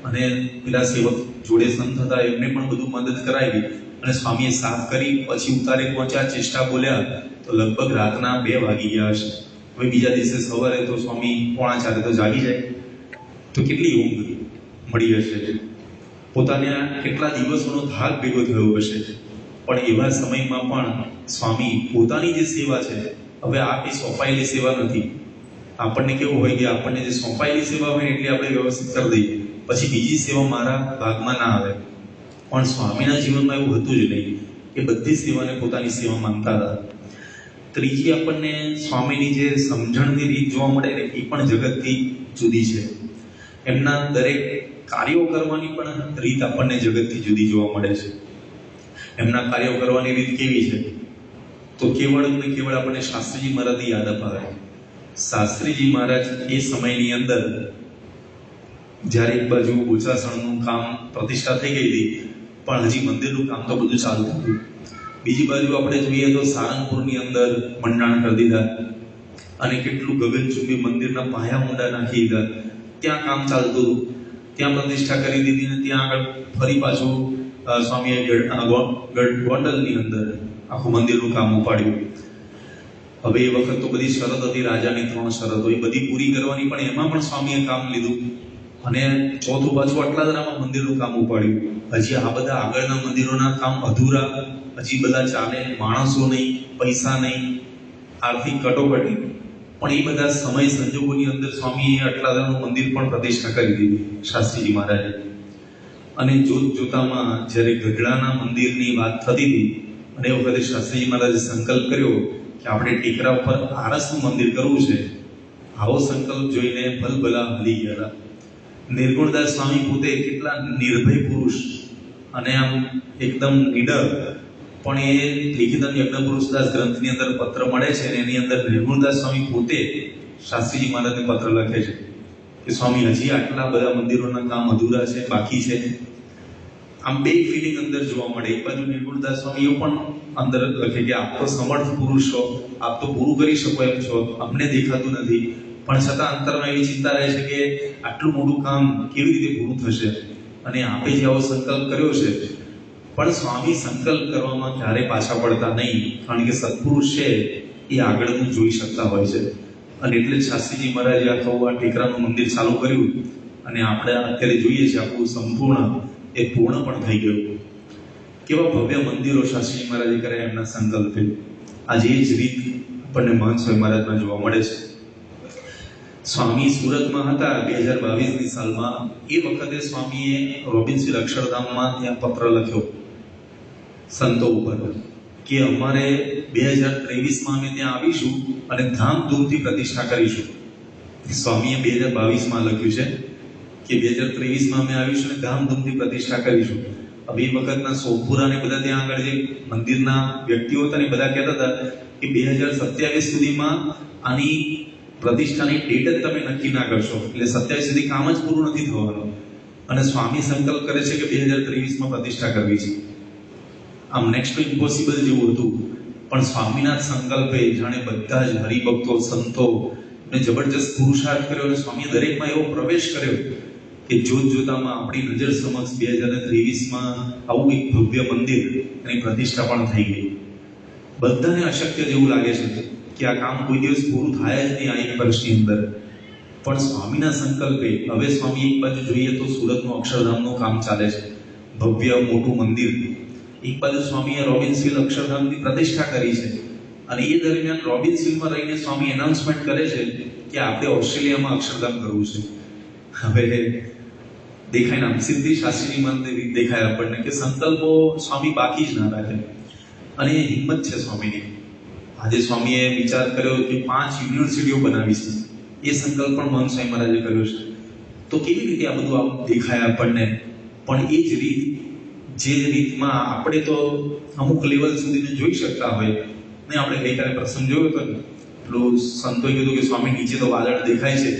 અને પેલા સેવક જોડે સંત હતા એમને પણ બધું મદદ કરાવી અને સ્વામીએ સાફ કરી. પછી ઉતારે પહોંચ્યા, ચેષ્ટા બોલ્યા તો લગભગ રાતના 2 વાગી ગયા હશે. હવે બીજા દિવસે સવારે તો સ્વામી 3:45 તો જાગી જાય. તો કેટલી ઊંઘ મળી હશે, પોતાને કેટલા દિવસોનો થાક ભેગો થયો હશે. પણ એવા સમયમાં પણ સ્વામી પોતાની જે સેવા છે, હવે આ કઈ સોંપાયેલી સેવા નથી. આપણને કેવું હોય કે આપણને જે સોંપાયેલી સેવા હોય એટલે આપણે વ્યવસ્થિત કરી દઈએ, પછી બીજી સેવા મારા ભાગમાં ના આવે. પણ સ્વામીના જીવનમાં એવું હતું જ નહીં. એ બધી સેવાને પોતાની સેવા માનતા હતા. ત્રીજી આપણને સ્વામીની જે સમજણની રીત જોવા મળે ને, એ પણ જગતથી જુદી છે. એમના દરેક કાર્યો કરવાની પણ રીત આપણને જગતથી જુદી જોવા મળે છે. એમના કાર્યો કરવાની રીત કેવી છે? તો કેવળ ને કેવળ આપણને શાસ્ત્રીજી મહારાજની યાદ અપાવે શાસ્ત્રીજી મહારાજ એ સમયની અંદર જ્યારે એક બાજુ બોચાસણનું કામ પ્રતિષ્ઠા થઈ ગઈ હતી, પણ હજી મંદિરનું કામ તો બધું ચાલતું હતું. બીજી બાજુ આપણે જોઈએ તો સારંગપુરની અંદર મંડાણ કરી દીધા અને કેટલું ગગનચુંબી મંદિરના પાયા ઊંડા નાખી દીધા. ત્યાં કામ ચાલતું હતું, ત્યાં પ્રતિષ્ઠા કરી દીધી ને ત્યાં આગળ ફરી પાછું સ્વામીએ ગોંડલની અંદર આખું મંદિરનું કામ ઉપાડ્યું. હવે એ વખત તો બધી શરત હતી, રાજાની 3 શરતો, એ બધી પૂરી કરવાની, પણ એમાં પણ સ્વામીએ કામ લીધું અને ચોથું પાછું અટલાદરામાં મંદિરનું કામ ઉપાડ્યું. હજી આ બધા આગળના મંદિરોના કામ અધૂરા, હજી બધા ચાલે, માણસો નહીં, પૈસા નહીં, આર્થિક કટોકટી, પણ એ બધા સમય સંજોગોની અંદર સ્વામીએ અટલાદરાનું મંદિર પણ પ્રતિષ્ઠા કરી દીધી શાસ્ત્રીજી મહારાજે. અને જોતામાં જ્યારે ગઢડાના મંદિરની વાત થતી હતી અને એ વખતે શાસ્ત્રીજી મહારાજે સંકલ્પ કર્યો કે આપણે ટેકરા ઉપર આરસનું મંદિર કરવું છે. આવો સંકલ્પ જોઈને ભલભલા હલી ગયા. નિર્ગુણદાસ સ્વામી પોતે કેટલા નિર્ભય પુરુષ અને આમ એકદમ નિડર, પણ એ લિખિત યજ્ઞપુરુષદાસ ગ્રંથની અંદર પત્ર મળે છે અને એની અંદર નિર્ગુણદાસ સ્વામી પોતે શાસ્ત્રીજી મહારાજને પત્ર લખે છે કે સ્વામી હજી આટલા બધા મંદિરોના કામ અધૂરા છે, બાકી છે. આમ બે ફિલિંગ અંદર જોવા મળે. એક બાજુ નિર્ગુણદાસ સ્વામી એવું પણ અંદર લખે કે આપ તો સમર્થ પુરુષ છો, આપ તો પૂરું કરી શકો એમ છો, અમને દેખાતું નથી, પણ છતાં અંતરમાં એવી ચિંતા રહે છે કે આટલું મોટું કામ કેવી રીતે પૂરું થશે, અને આપે જે આવો સંકલ્પ કર્યો છે. પણ સ્વામી સંકલ્પ કરવામાં ક્યારેય પાછા પડતા નહીં, કારણ કે સત્પુરુષ છે એ આગળનું જોઈ શકતા હોય છે. અને એટલે જ શાસ્ત્રીજી મહારાજે આ ટેકરાનું મંદિર ચાલુ કર્યું અને આપણે અત્યારે જોઈએ છીએ આપણું સંપૂર્ણ એ પૂર્ણ પણ થઈ ગયું. કેવા ભવ્ય મંદિરો શાસ્ત્રીજી મહારાજે કર્યા એમના સંકલ્પે. આજે એ જ રીત આપણને મહંત સ્વામી મહારાજમાં જોવા મળે છે. સ્વામી સુરતમાં હતા 2022ની સાલમાં. એ વખતે સ્વામીએ રોબિન્સવિલ અક્ષરધામમાં ત્યાં પત્ર લખ્યો સંતો ઉપર કે અમારે 2023માં અમે ત્યાં આવીશું અને ધામધૂમથી પ્રતિષ્ઠા કરીશું. સ્વામીએ 2022માં લખ્યું છે કે 2023માં અમે આવીશું અને ધામધૂમથી પ્રતિષ્ઠા કરીશું. હવે એ વખતના સોમપુરા ને બધા ત્યાં આગળ જે મંદિરના વ્યક્તિઓ હતા ને બધા કહેતા હતા કે 2027 સુધીમાં આની પ્રતિષ્ઠાની ડેટ જ તમે નક્કી ના કરશો, એટલે 27 સુધી કામ જ પૂરું નથી થવાનું. અને સ્વામી સંકલ્પ કરે છે કે 2023માં પ્રતિષ્ઠા કરવી છે. આમ નેક્સ્ટ ટુ ઇમ્પોસિબલ જેવું હતું, પણ સ્વામીના સંકલ્પે જાણે બધા જ હરિભક્તો સંતો ને જબરજસ્ત પુરુષાર્થ કર્યો અને સ્વામીએ દરેકમાં એવો પ્રવેશ કર્યો કે જોતામાં આપણી નજર સમક્ષ 2023માં આવું એક ભવ્ય મંદિર એની પ્રતિષ્ઠા પણ થઈ ગઈ. બધાને અશક્ય જેવું લાગે છે કે આ કામ કોઈ દિવસ પૂરું થાય જ નહીં આ એક વર્ષની અંદર, પણ સ્વામીના સંકલ્પે હવે સ્વામી એક બાજુ જોઈએ તો સુરતનું અક્ષરધામનું કામ ચાલે છે, ભવ્ય મોટું મંદિર. એક બાજુ સ્વામીએ રોબિન્સવિલ અક્ષરધામની પ્રતિષ્ઠા કરી છે અને એ દરમિયાન રોબિન્સવિલમાં રહીને સ્વામી એનાઉન્સમેન્ટ કરે છે કે આપણે ઓસ્ટ્રેલિયામાં અક્ષરધામ કરવું છે. હવે દેખાય નામ સિદ્ધિ શાસ્ત્રીજી મંદિર દેખાય આપણને કે સંકલ્પો સ્વામી બાકી જ ના રાખે. અને એ હિંમત છે સ્વામીની. આજે સ્વામીએ વિચાર કર્યો કે 5 યુનિવર્સિટીઓ બનાવી છે, એ સંકલ્પ પણ મહંત સ્વામી મહારાજે કર્યો છે. તો કેવી રીતે આ બધું દેખાય આપણને, પણ એ જ રીત જે રીતમાં આપણે તો અમુક લેવલ સુધીને જોઈ શકતા હોય ને. આપણે ગઈકાલે પ્રસંગ જોયો હતો ને, પેલું સંતોએ કીધું કે સ્વામી નીચે તો વાદળ દેખાય છે,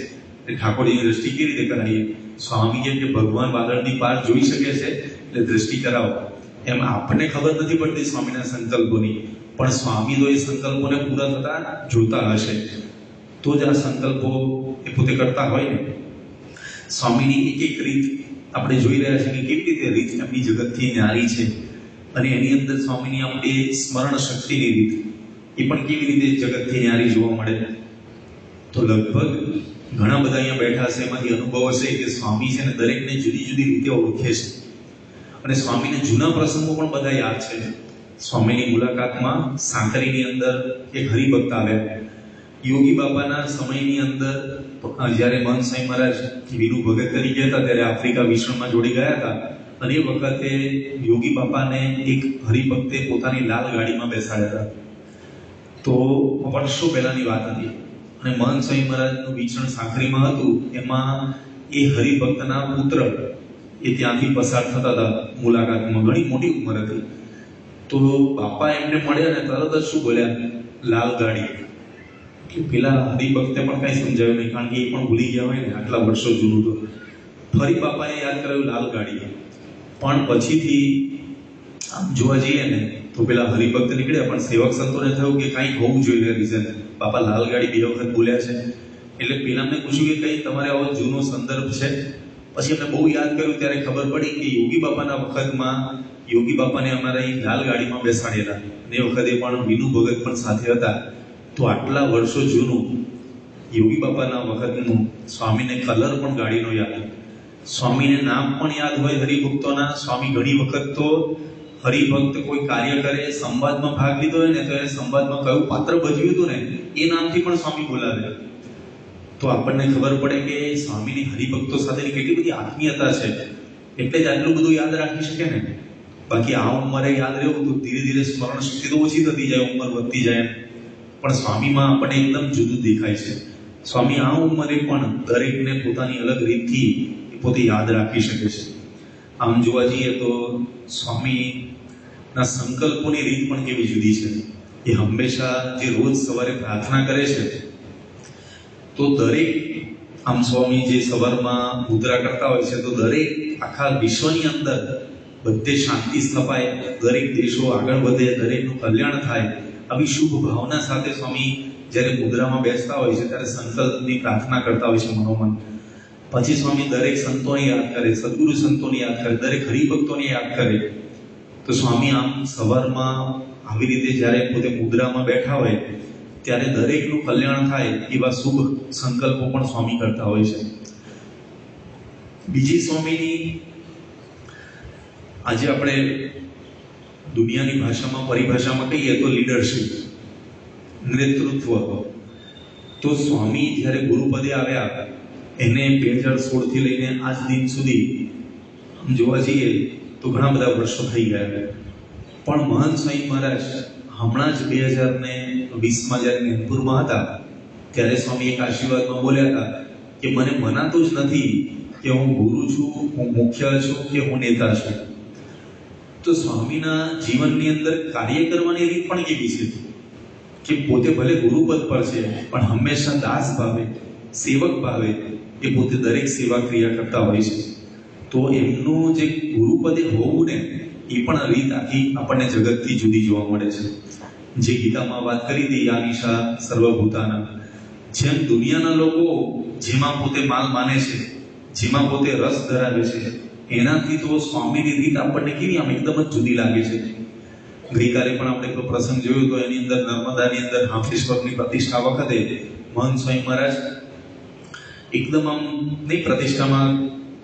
ઠાકોરજીની દ્રષ્ટિ કેવી રીતે કરાવીએ? સ્વામી કહે કે ભગવાન વાદળની પાર જોઈ શકે છે, એટલે દ્રષ્ટિ કરાવો. એમ આપણને ખબર નથી પડતી સ્વામીના સંકલ્પોની, પણ સ્વામી તો એ સંકલ્પોને પૂરા થતા જોતા હશે, તો જ આ સંકલ્પો એ પોતે કરતા હોય ને. સ્વામીની એક એક રીત આપણે જોઈ રહ્યા છીએ કે કેવી રીતે રીત એમની જગતથી ન્યારી છે, અને એની અંદર સ્વામીની આપણી સ્મરણ શક્તિની રીત એ પણ કેવી રીતે જગતથી ન્યારી જોવા મળે. તો લગભગ ઘણા બધા અહીંયા બેઠા છે, એમાંથી અનુભવ હશે કે સ્વામી છે ને દરેકને જુદી જુદી રીતે ઓળખે છે, અને સ્વામીને જૂના પ્રસંગો પણ બધા યાદ છે. સ્વામીની મુલાકાતમાં સાંકરીની અંદર એક હરિભક્ત આવ્યા. યોગી બાપાના સમયની અંદર જ્યારે મહંત સ્વામી મહારાજ વીરુ ભગત તરીકે હતા ત્યારે આફ્રિકા વિશ્વમાં જોડી ગયા હતા, અને એ વખતે યોગી બાપાને એક હરિભક્તે પોતાની લાલ ગાડીમાં બેસાડ્યા હતા. તો વર્ષો પહેલાની વાત હતી અને મહંત સ્વામી મહારાજનું વિચરણ સાંકરીમાં હતું. એમાં એ હરિભક્તના પુત્ર એ ત્યાંથી પસાર થતા હતા મુલાકાતમાં. ઘણી મોટી ઉંમર હતી. તો બાપા એમને મળ્યા ને તરત જ શું બોલ્યા? લાલ ગાડી. કે પેલા હરિભક્તે પણ કાંઈ સમજાવ્યું નહીં, કારણ કે એ પણ ભૂલી ગયા હોય ને આટલા વર્ષો જૂનું. તો ફરી બાપાએ યાદ કરાવ્યું લાલ ગાડી. પણ પછીથી આમ જોવા જઈએ ને તો પેલા હરિભક્ત નીકળ્યા, પણ સેવક સંતોને થયું કે કાંઈક હોવું જોઈએ રીઝન. બાપા લાલ ગાડી 2 વખત બોલ્યા છે, એટલે પેલા મેં પૂછ્યું કે કંઈ તમારે આવો જૂનો સંદર્ભ છે? પછી એમને બહુ યાદ કર્યું ત્યારે ખબર પડી કે યોગી બાપાના વખતમાં યોગી બાપાને અમારા એ લાલ ગાડીમાં બેસાડેલા, અને એ વખતે પણ વિનુ ભગત પણ સાથે હતા. તો આટલા વર્ષો જૂનું યોગી બાપાના વખતનું સ્વામીને કલર પણ ગાડીનો યાદ, સ્વામીને નામ પણ યાદ હોય હરિભક્તોના. સ્વામી ઘણી વખત તો હરિભક્ત કોઈ કાર્ય કરે, સંવાદમાં ભાગ લીધો હોય ને તો એ સંવાદમાં કયું પાત્ર ભજવ્યું હતું ને એ નામથી પણ સ્વામી બોલાવે. તો આપણને ખબર પડે કે સ્વામીની હરિભક્તો સાથેની કેટલી બધી આત્મીયતા છે, એટલે જ આટલું બધું યાદ રાખી શકે ને. બાકી આ ઉંમરે યાદ રહેવું તો ધીરે ધીરે સ્મરણ શક્તિ તો ઓછી થતી જાય, ઉંમર વધતી જાય. પણ સ્વામીમાં આપણને એકદમ જુદું દેખાય છે. સ્વામી આ ઉંમરે પણ દરેકને પોતાની અલગ રીતથી પોતે યાદ રાખી શકે છે. આમ જોવા જઈએ તો સ્વામીના સંકલ્પોની રીત પણ કેવી જુદી છે. એ હંમેશા જે રોજ સવારે પ્રાર્થના કરે છે, તો દરેક આમ સ્વામી જે સવારમાં મુદ્રા કરતા હોય છે, તો દરેક આખા વિશ્વની અંદર બધે શાંતિ સ્થપાય, દરેક દેશો આગળ વધે, દરેકનું કલ્યાણ થાય, આવી શુભ ભાવના સાથે સ્વામી જ્યારે મુદ્રામાં બેસતા હોય છે ત્યારે સંકલ્પની પ્રાર્થના કરતા હોય છે મનોમન. પછી સ્વામી દરેક સંતોને યાદ કરે, સદગુરુ સંતોને યાદ કરે, દરેક હરિભક્તોને યાદ કરે. તો સ્વામી આમ સવારમાં આવી રીતે જ્યારે પોતે મુદ્રામાં બેઠા હોય ત્યારે દરેકનું કલ્યાણ થાય એવા શુભ સંકલ્પો પણ સ્વામી કરતા હોય છે. બીજી સ્વામીની આજે આપણે દુનિયાની ભાષામાં પરિભાષામાં કહીએ તો લીડરશિપ, નેતૃત્વ. તો સ્વામી જ્યારે ગુરુપદે આવ્યા એને 2016 થી લઈને આજ દિન સુધી જોવા જઈએ તો ઘણા બધા વર્ષો થઈ ગયા. પણ મહંત સ્વામી મહારાજ હમણાં જ 2020માં જ્યારે મેનપુરમાં હતા ત્યારે સ્વામી એક આશીર્વાદમાં બોલ્યા હતા કે મને મનાતું જ નથી કે હું ગુરુ છું, હું મુખ્ય છું કે હું નેતા છું. તો સ્વામીના જીવનની અંદર કાર્ય કરવાની રીત પણ કેવી છે કે પોતે ભલે ગુરુપદ પર છે પણ હંમેશા દાસ ભાવે, સેવક ભાવે એ પોતે દરેક સેવા ક્રિયા કરતા હોય છે. તો એમનું જે ગુરુપદે હોવું ને એ પણ રીત આખી આપણને જગતથી જુદી જોવા મળે છે. જે ગીતામાં વાત કરી હતી યાનિશા સર્વભૂતાના, જેમ દુનિયાના લોકો જેમાં પોતે માલ માને છે, જેમાં પોતે રસ ધરાવે છે, એનાથી તો સ્વામીની રીત આપણને કેવી આમ એકદમ જ જુદી લાગે છે. ગઈકાલે પણ આપણે એક પ્રસંગ જોયો તો એની અંદર નર્મદાની અંદર હાંફેશ્વરની પ્રતિષ્ઠા વખતે મહંત સ્વામી મહારાજ એકદમ આમ નહીં પ્રતિષ્ઠામાં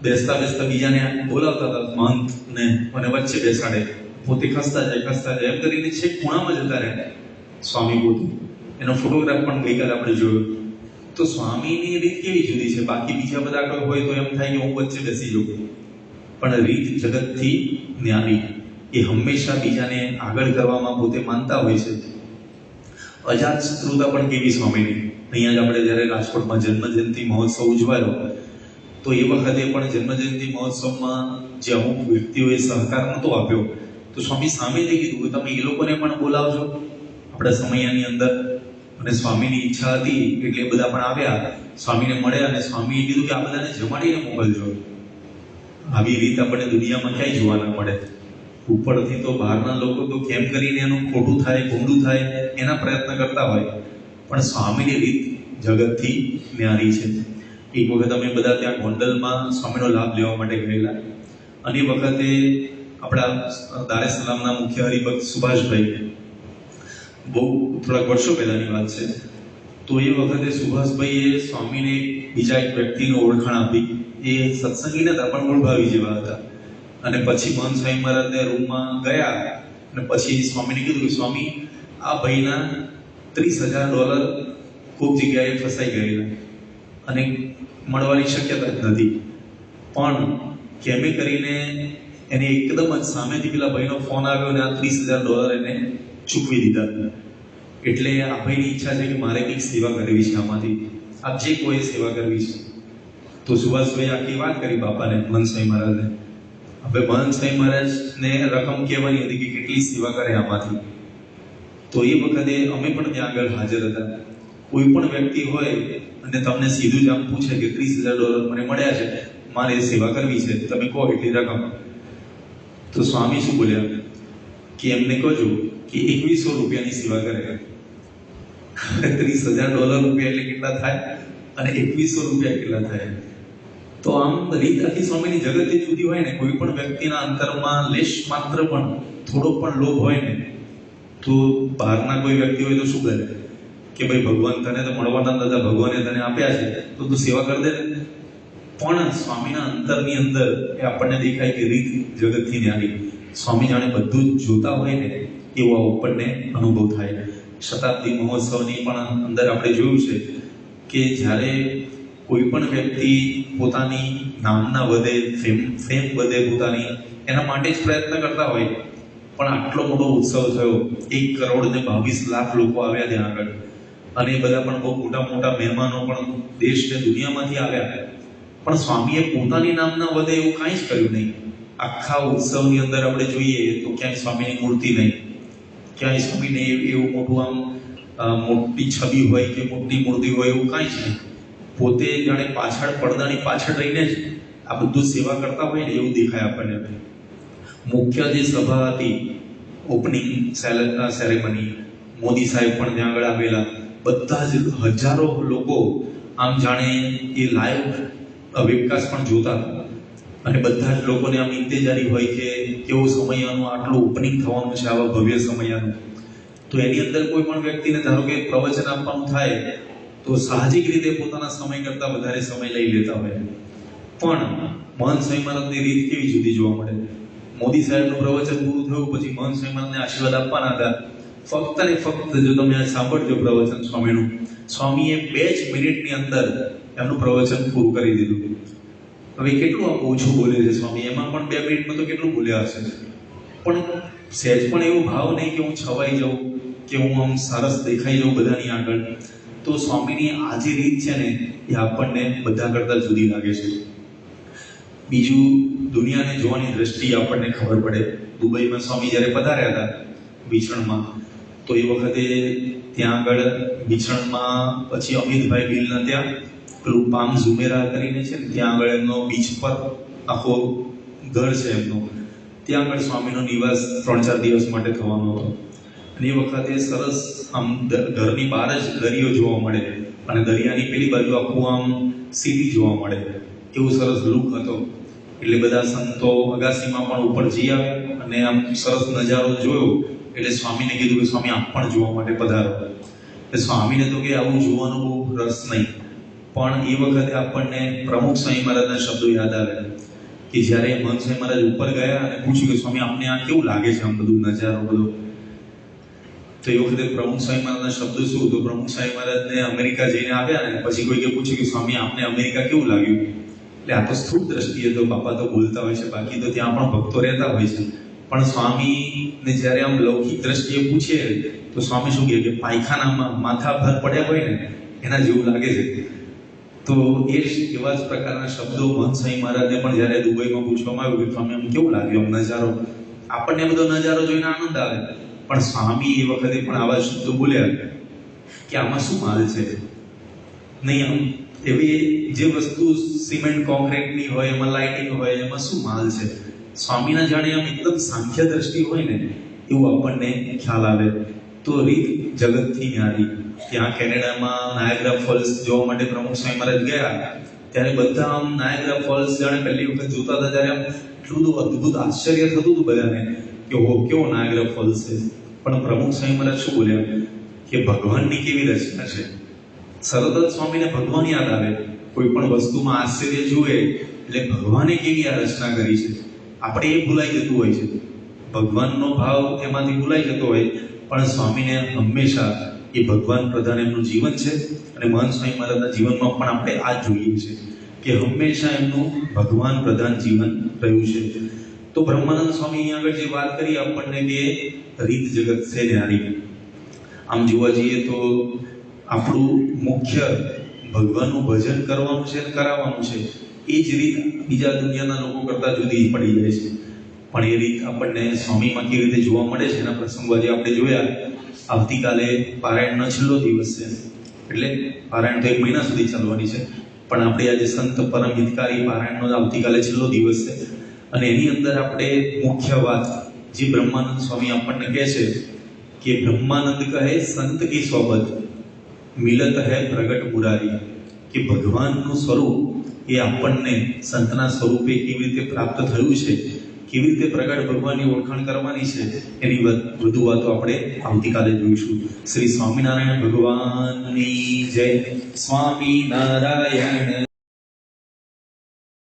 બેસતા બીજાને બોલાવતા હતા મહંતને, અને વચ્ચે બેસાડે, પોતે ખસતા જાય એમ કરીને છેક ખૂણામાં જતા રહે સ્વામી પોતે. એનો ફોટોગ્રાફ પણ ગઈકાલે આપણે જોયો. તો સ્વામીની રીત કેવી જુદી છે. બાકી બીજા બધા કોઈ હોય તો એમ થાય કે હું વચ્ચે બેસી જાઉં, પણ રીત જગતથી ન્યારી. એ હંમેશા બીજાને આગળ કરવામાં પોતે માનતા હોય છે. અજાત શત્રુતા પણ કેવી સ્વામીની. અહીંયા જ આપણે જ્યારે રાજકોટમાં જન્મજયંતિ મહોત્સવ ઉજવાયો તો એ વખતે પણ જન્મજયંતિ મહોત્સવમાં જે અમુક વ્યક્તિઓએ સહકાર નહોતો આપ્યો, તો સ્વામી સામેથી કીધું કે તમે એ લોકોને પણ બોલાવજો આપણા સમયની અંદર. અને સ્વામીની ઈચ્છા હતી એટલે બધા પણ આવ્યા, સ્વામીને મળ્યા, અને સ્વામીએ કીધું કે આ બધાને જમાડીને મોકલજો. આવી રીત આપણને દુનિયામાં ક્યાંય જોવા ન મળે. ઉપરથી તો બહારના લોકો તો કેમ કરીને એનું ખોટું થાય, ભૂંડું થાય એના પ્રયત્ન કરતા હોય, પણ સ્વામીની રીત જગતથી ન્યારી છે. એક વખત અમે બધા ત્યાં ગોંડલમાં સ્વામીનો લાભ લેવા માટે ગયેલા, અને એ વખતે આપણા દાર એ સલામના મુખ્ય હરિભક્ત સુભાષભાઈ, બહુ થોડાક વર્ષો પહેલાની વાત છે, તો એ વખતે સુભાષભાઈએ સ્વામીને બીજા એક વ્યક્તિને ઓળખાણ આપી. એ સત્સંગી નતા પણ મૂળભાવી જેવા હતા. અને પછી મહંત સ્વામી મહારાજને રૂમમાં ગયા અને પછી સ્વામીને કીધું કે સ્વામી આ ભાઈના $30,000 ખૂબ જગ્યાએ ફસાઈ ગયેલા અને મળવાની શક્યતા જ નથી, પણ કેમે કરીને એને એકદમ જ સામેથી પેલા ભાઈનો ફોન આવ્યો અને આ $30,000 એને ચૂકવી દીધા. એટલે આ ભાઈની ઈચ્છા છે કે મારે કંઈક સેવા કરવી છે, આમાંથી આપ જે કોઈ સેવા કરવી છે. તો સુભાષભાઈ આખી વાત કરી બાપાને, મહંત સ્વામી મહારાજને. હવે મહંત સ્વામી મહારાજને રકમ કહેવાની હતી કે કેટલી સેવા કરે આમાંથી. તો એ વખતે અમે પણ ત્યાં આગળ હાજર હતા. કોઈ પણ વ્યક્તિ હોય અને તમને સીધું જ આમ પૂછે કે $30,000 મને મળ્યા છે, મારે સેવા કરવી છે, તમે કહો એટલી રકમ, તો સ્વામી શું બોલ્યા કે એમને કહેજો કે $2100 સેવા કરે. $30,000 એટલે કેટલા થાય અને $2100 કેટલા થાય? તો આમ રીત આખી સ્વામીની જગત એ જુદી હોય ને. કોઈ પણ વ્યક્તિના અંતરમાં લેશ માત્ર પણ થોડો પણ લોભ હોય ને, તો બહારના કોઈ વ્યક્તિ હોય તો શું કરે કે ભાઈ ભગવાન તને તો મળવાના દાદા, ભગવાને તને આપ્યા છે તો તું સેવા કરી દે. પણ સ્વામીના અંતરની અંદર એ આપણને દેખાય કે રીત જગતથી ન્યારી. સ્વામી જાણે બધું જ જોતા હોય ને એવો આપણને અનુભવ થાય. શતાબ્દી મહોત્સવની પણ અંદર આપણે જોયું છે કે જ્યારે કોઈ પણ વ્યક્તિ પોતાની નામના વધે, ફેમ વધે પોતાની, એના માટે જ પ્રયત્ન કરતા હોય, પણ આટલો મોટો ઉત્સવ થયો, 1,22,00,000 લોકો આવ્યા ત્યાં આગળ, અને એ બધા પણ બહુ મોટા મોટા મહેમાનો પણ દેશ ને દુનિયામાંથી આવ્યા, પણ સ્વામીએ પોતાની નામના વધે એવું કાંઈ જ કર્યું નહીં. આખા ઉત્સવની અંદર આપણે જોઈએ તો ક્યાંય સ્વામીની મૂર્તિ નહીં, ક્યાંય સ્વામીને એવું મોટું આમ મોટી છબી હોય કે મોટી મૂર્તિ હોય એવું કાંઈ જ નહીં. પોતે જાણે પાછળ, પડદાની પાછળ રહીને જ આ બધું સેવા કરતા હોય ને એવું દેખાય આપણને. મુખ્ય જે સભા હતી, ઓપનિંગ સેરેમની, મોદી સાહેબ પણ ત્યાં આગળ આવેલા, બધા જ હજારો લોકો આમ જાણે એ લાઈવ વેબકાસ્ટ પણ જોતા હતા, અને બધા જ લોકોને આમ ઇંતજારી હોય કે કેવો સમયાનું આટલું ઓપનિંગ થવાનું છે, આવા ભવ્ય સમયાનું. તો એની અંદર કોઈ પણ વ્યક્તિને ધારો કે પ્રવચન આપવાનું થાય તો સાહજિક રીતે પોતાના સમય કરતાં વધારે સમય લઈ લેતા હોય. પણ મહંત સ્વામી મહારાજની રીત કેવી જુદી જોવા મળે. મોદી સાહેબનું પ્રવચન પૂરું થયું પછી મહંત સ્વામી મહારાજને આશીર્વાદ આપવાના હતા. ફક્ત ને ફક્ત જો તમે આ સાંભળજો પ્રવચન સ્વામીનું, સ્વામીએ 2 જ મિનિટની અંદર એમનું પ્રવચન પૂરું કરી દીધું. હવે કેટલું ઓછું બોલે છે સ્વામી, એમાં પણ 2 મિનિટમાં તો કેટલું બોલ્યા હશે. પણ સહેજ પણ એવો ભાવ નહીં કે હું છવાઈ જાઉં કે હું આમ સરસ દેખાઈ જાઉં બધાની આગળ. તો સ્વામીની આ જે રીત છે ને એ આપણને બધા કરતાં જુદી લાગે છે. બીજું, દુનિયાને જોવાની દ્રષ્ટિ આપણને ખબર પડે. દુબઈમાં સ્વામી જ્યારે પધાર્યા હતા બીછણમાં, તો એ વખતે ત્યાં આગળ બીછણમાં પછી અમિતભાઈ બિલના ત્યાં પેલું પામ ઝુમેરા કરીને છે ને, ત્યાં આગળ એમનો બીચ પર આખો ઘર છે એમનો, ત્યાં આગળ સ્વામીનો નિવાસ 3-4 દિવસ માટે થવાનો હતો. અને એ વખતે સરસ આમ ઘરની બહાર જ દરિયો જોવા મળે, અને દરિયાની પેલી બાજુ આખું આમ સિટી જોવા મળે, એવું સરસ લુક હતો. એટલે બધા સંતો અગાસીમાં પણ ઉપર જઈ આવ્યા અને આમ સરસ નજારો જોયો. એટલે સ્વામીને કીધું કે સ્વામી આપ પણ જોવા માટે પધારો. એટલે સ્વામીને તો કે આવું જોવાનો બહુ રસ નહીં, પણ એ વખતે આપણને પ્રમુખ સ્વામી મહારાજના શબ્દો યાદ આવે કે જ્યારે મહંત સ્વામી મહારાજ ઉપર ગયા અને પૂછ્યું કે સ્વામી આપને આ કેવું લાગે છે, આમ બધું નજારો બધો. તો એ વખતે પ્રમુખ સ્વામી મહારાજના શબ્દો શું? તો પ્રમુખ સ્વામી મહારાજને અમેરિકા જઈને આવ્યા ને પછી કોઈએ પૂછ્યું કે સ્વામી આપને અમેરિકા કેવું લાગ્યું? એટલે આ તો સ્થૂળ દ્રષ્ટિએ તો બાપા તો બોલતા હોય છે, બાકી તો ત્યાં પણ ભક્તો રહેતા હોય છે. પણ સ્વામીને જ્યારે આમ લૌકિક દ્રષ્ટિએ પૂછે તો સ્વામી શું કહે કે પાયખાનામાં માથા ભર પડ્યા હોય ને એના જેવું લાગે છે. તો એવા જ પ્રકારના શબ્દો મહંત સ્વામી મહારાજને પણ જ્યારે દુબઈમાં પૂછવામાં આવ્યું કે સ્વામી આમ કેવું લાગ્યું આમ નજારો? આપણને બધો નજારો જોઈને આનંદ આવે, પણ સ્વામી એ વખતે પણ આવા શબ્દો બોલ્યા કે આમાં શું માલ છે? નહીં, આમ એવી જે વસ્તુ સિમેન્ટ કોન્ક્રીટની હોય, એમાં લાઇટિંગ હોય, એમાં શું માલ છે? સ્વામીના જાણે આમ એકદમ સાંખ્ય દ્રષ્ટિ હોય ને એવું આપણને ખ્યાલ આવે. તો રીત જગતથી ન્યારી. ત્યાં કેનેડામાં નાયગ્રા ફોલ્સ જોવા માટે પ્રમુખ સ્વામી મહારાજ ગયા, ત્યારે બધા આમ નાયગ્રા ફોલ્સ જાણે પહેલી વખત જોતા હતા, ત્યારે આમ એટલું બધું અદ્ભુત આશ્ચર્ય થતું હતું બધાને કે ઓહો કેવો નાયગ્રા ફોલ્સ છે. પણ પ્રમુખ સ્વામી મહારાજ શું બોલ્યા કે ભગવાનની કેવી રચના છે. સતત સ્વામીને ભગવાન યાદ આવે. કોઈ પણ વસ્તુમાં આશ્ચર્ય જુએ એટલે ભગવાને કેવી આ રચના કરી છે. આપણે એ ભૂલાઈ જતું હોય છે, ભગવાનનો ભાવ એમાંથી ભૂલાઈ જતો હોય, પણ સ્વામીને હંમેશા એ ભગવાન પ્રધાન એમનું જીવન છે. અને મહંત સ્વામી મહારાજના જીવનમાં પણ આપણે આ જોઈએ છે કે હંમેશા એમનું ભગવાન પ્રધાન જીવન રહ્યું છે. તો બ્રહ્માનંદ સ્વામી અહીંયા આગળ જે વાત કરી આપણને કે રીત જગત છે ન્યારી. આમ જોવા જઈએ તો આપણું મુખ્ય ભગવાનનું ભજન કરવાનું છે અને કરાવવાનું છે. એ જ રીત બીજા દુનિયાના લોકો કરતાં જુદી પડી જાય છે. પણ એ રીત આપણને સ્વામીમાં કેવી રીતે જોવા મળે છે એના પ્રસંગો આજે આપણે જોયા. આવતીકાલે પારાયણનો છેલ્લો દિવસ છે. એટલે પારાયણ તો 1 મહિના સુધી ચાલવાની છે, પણ આપણે આજે સંત પરમ હિતકારી પારાયણનો આવતીકાલે છેલ્લો દિવસ છે, અને એની અંદર આપણે મુખ્ય વાત જે બ્રહ્માનંદ સ્વામી આપણને કહે છે કે બ્રહ્માનંદ કહે સંત કી સોબત મિલત હૈ પ્રગટ મુરારી, કે ભગવાનનું સ્વરૂપ એ આપણને સંતના સ્વરૂપે કેવી રીતે પ્રાપ્ત થયું છે, કેવી રીતે પ્રગટ ભગવાનની ઓળખાણ કરવાની છે, એની વધુ વાતો આપણે આવતીકાલે જોઈશું. શ્રી સ્વામિનારાયણ ભગવાનની જય. સ્વામિનારાયણ.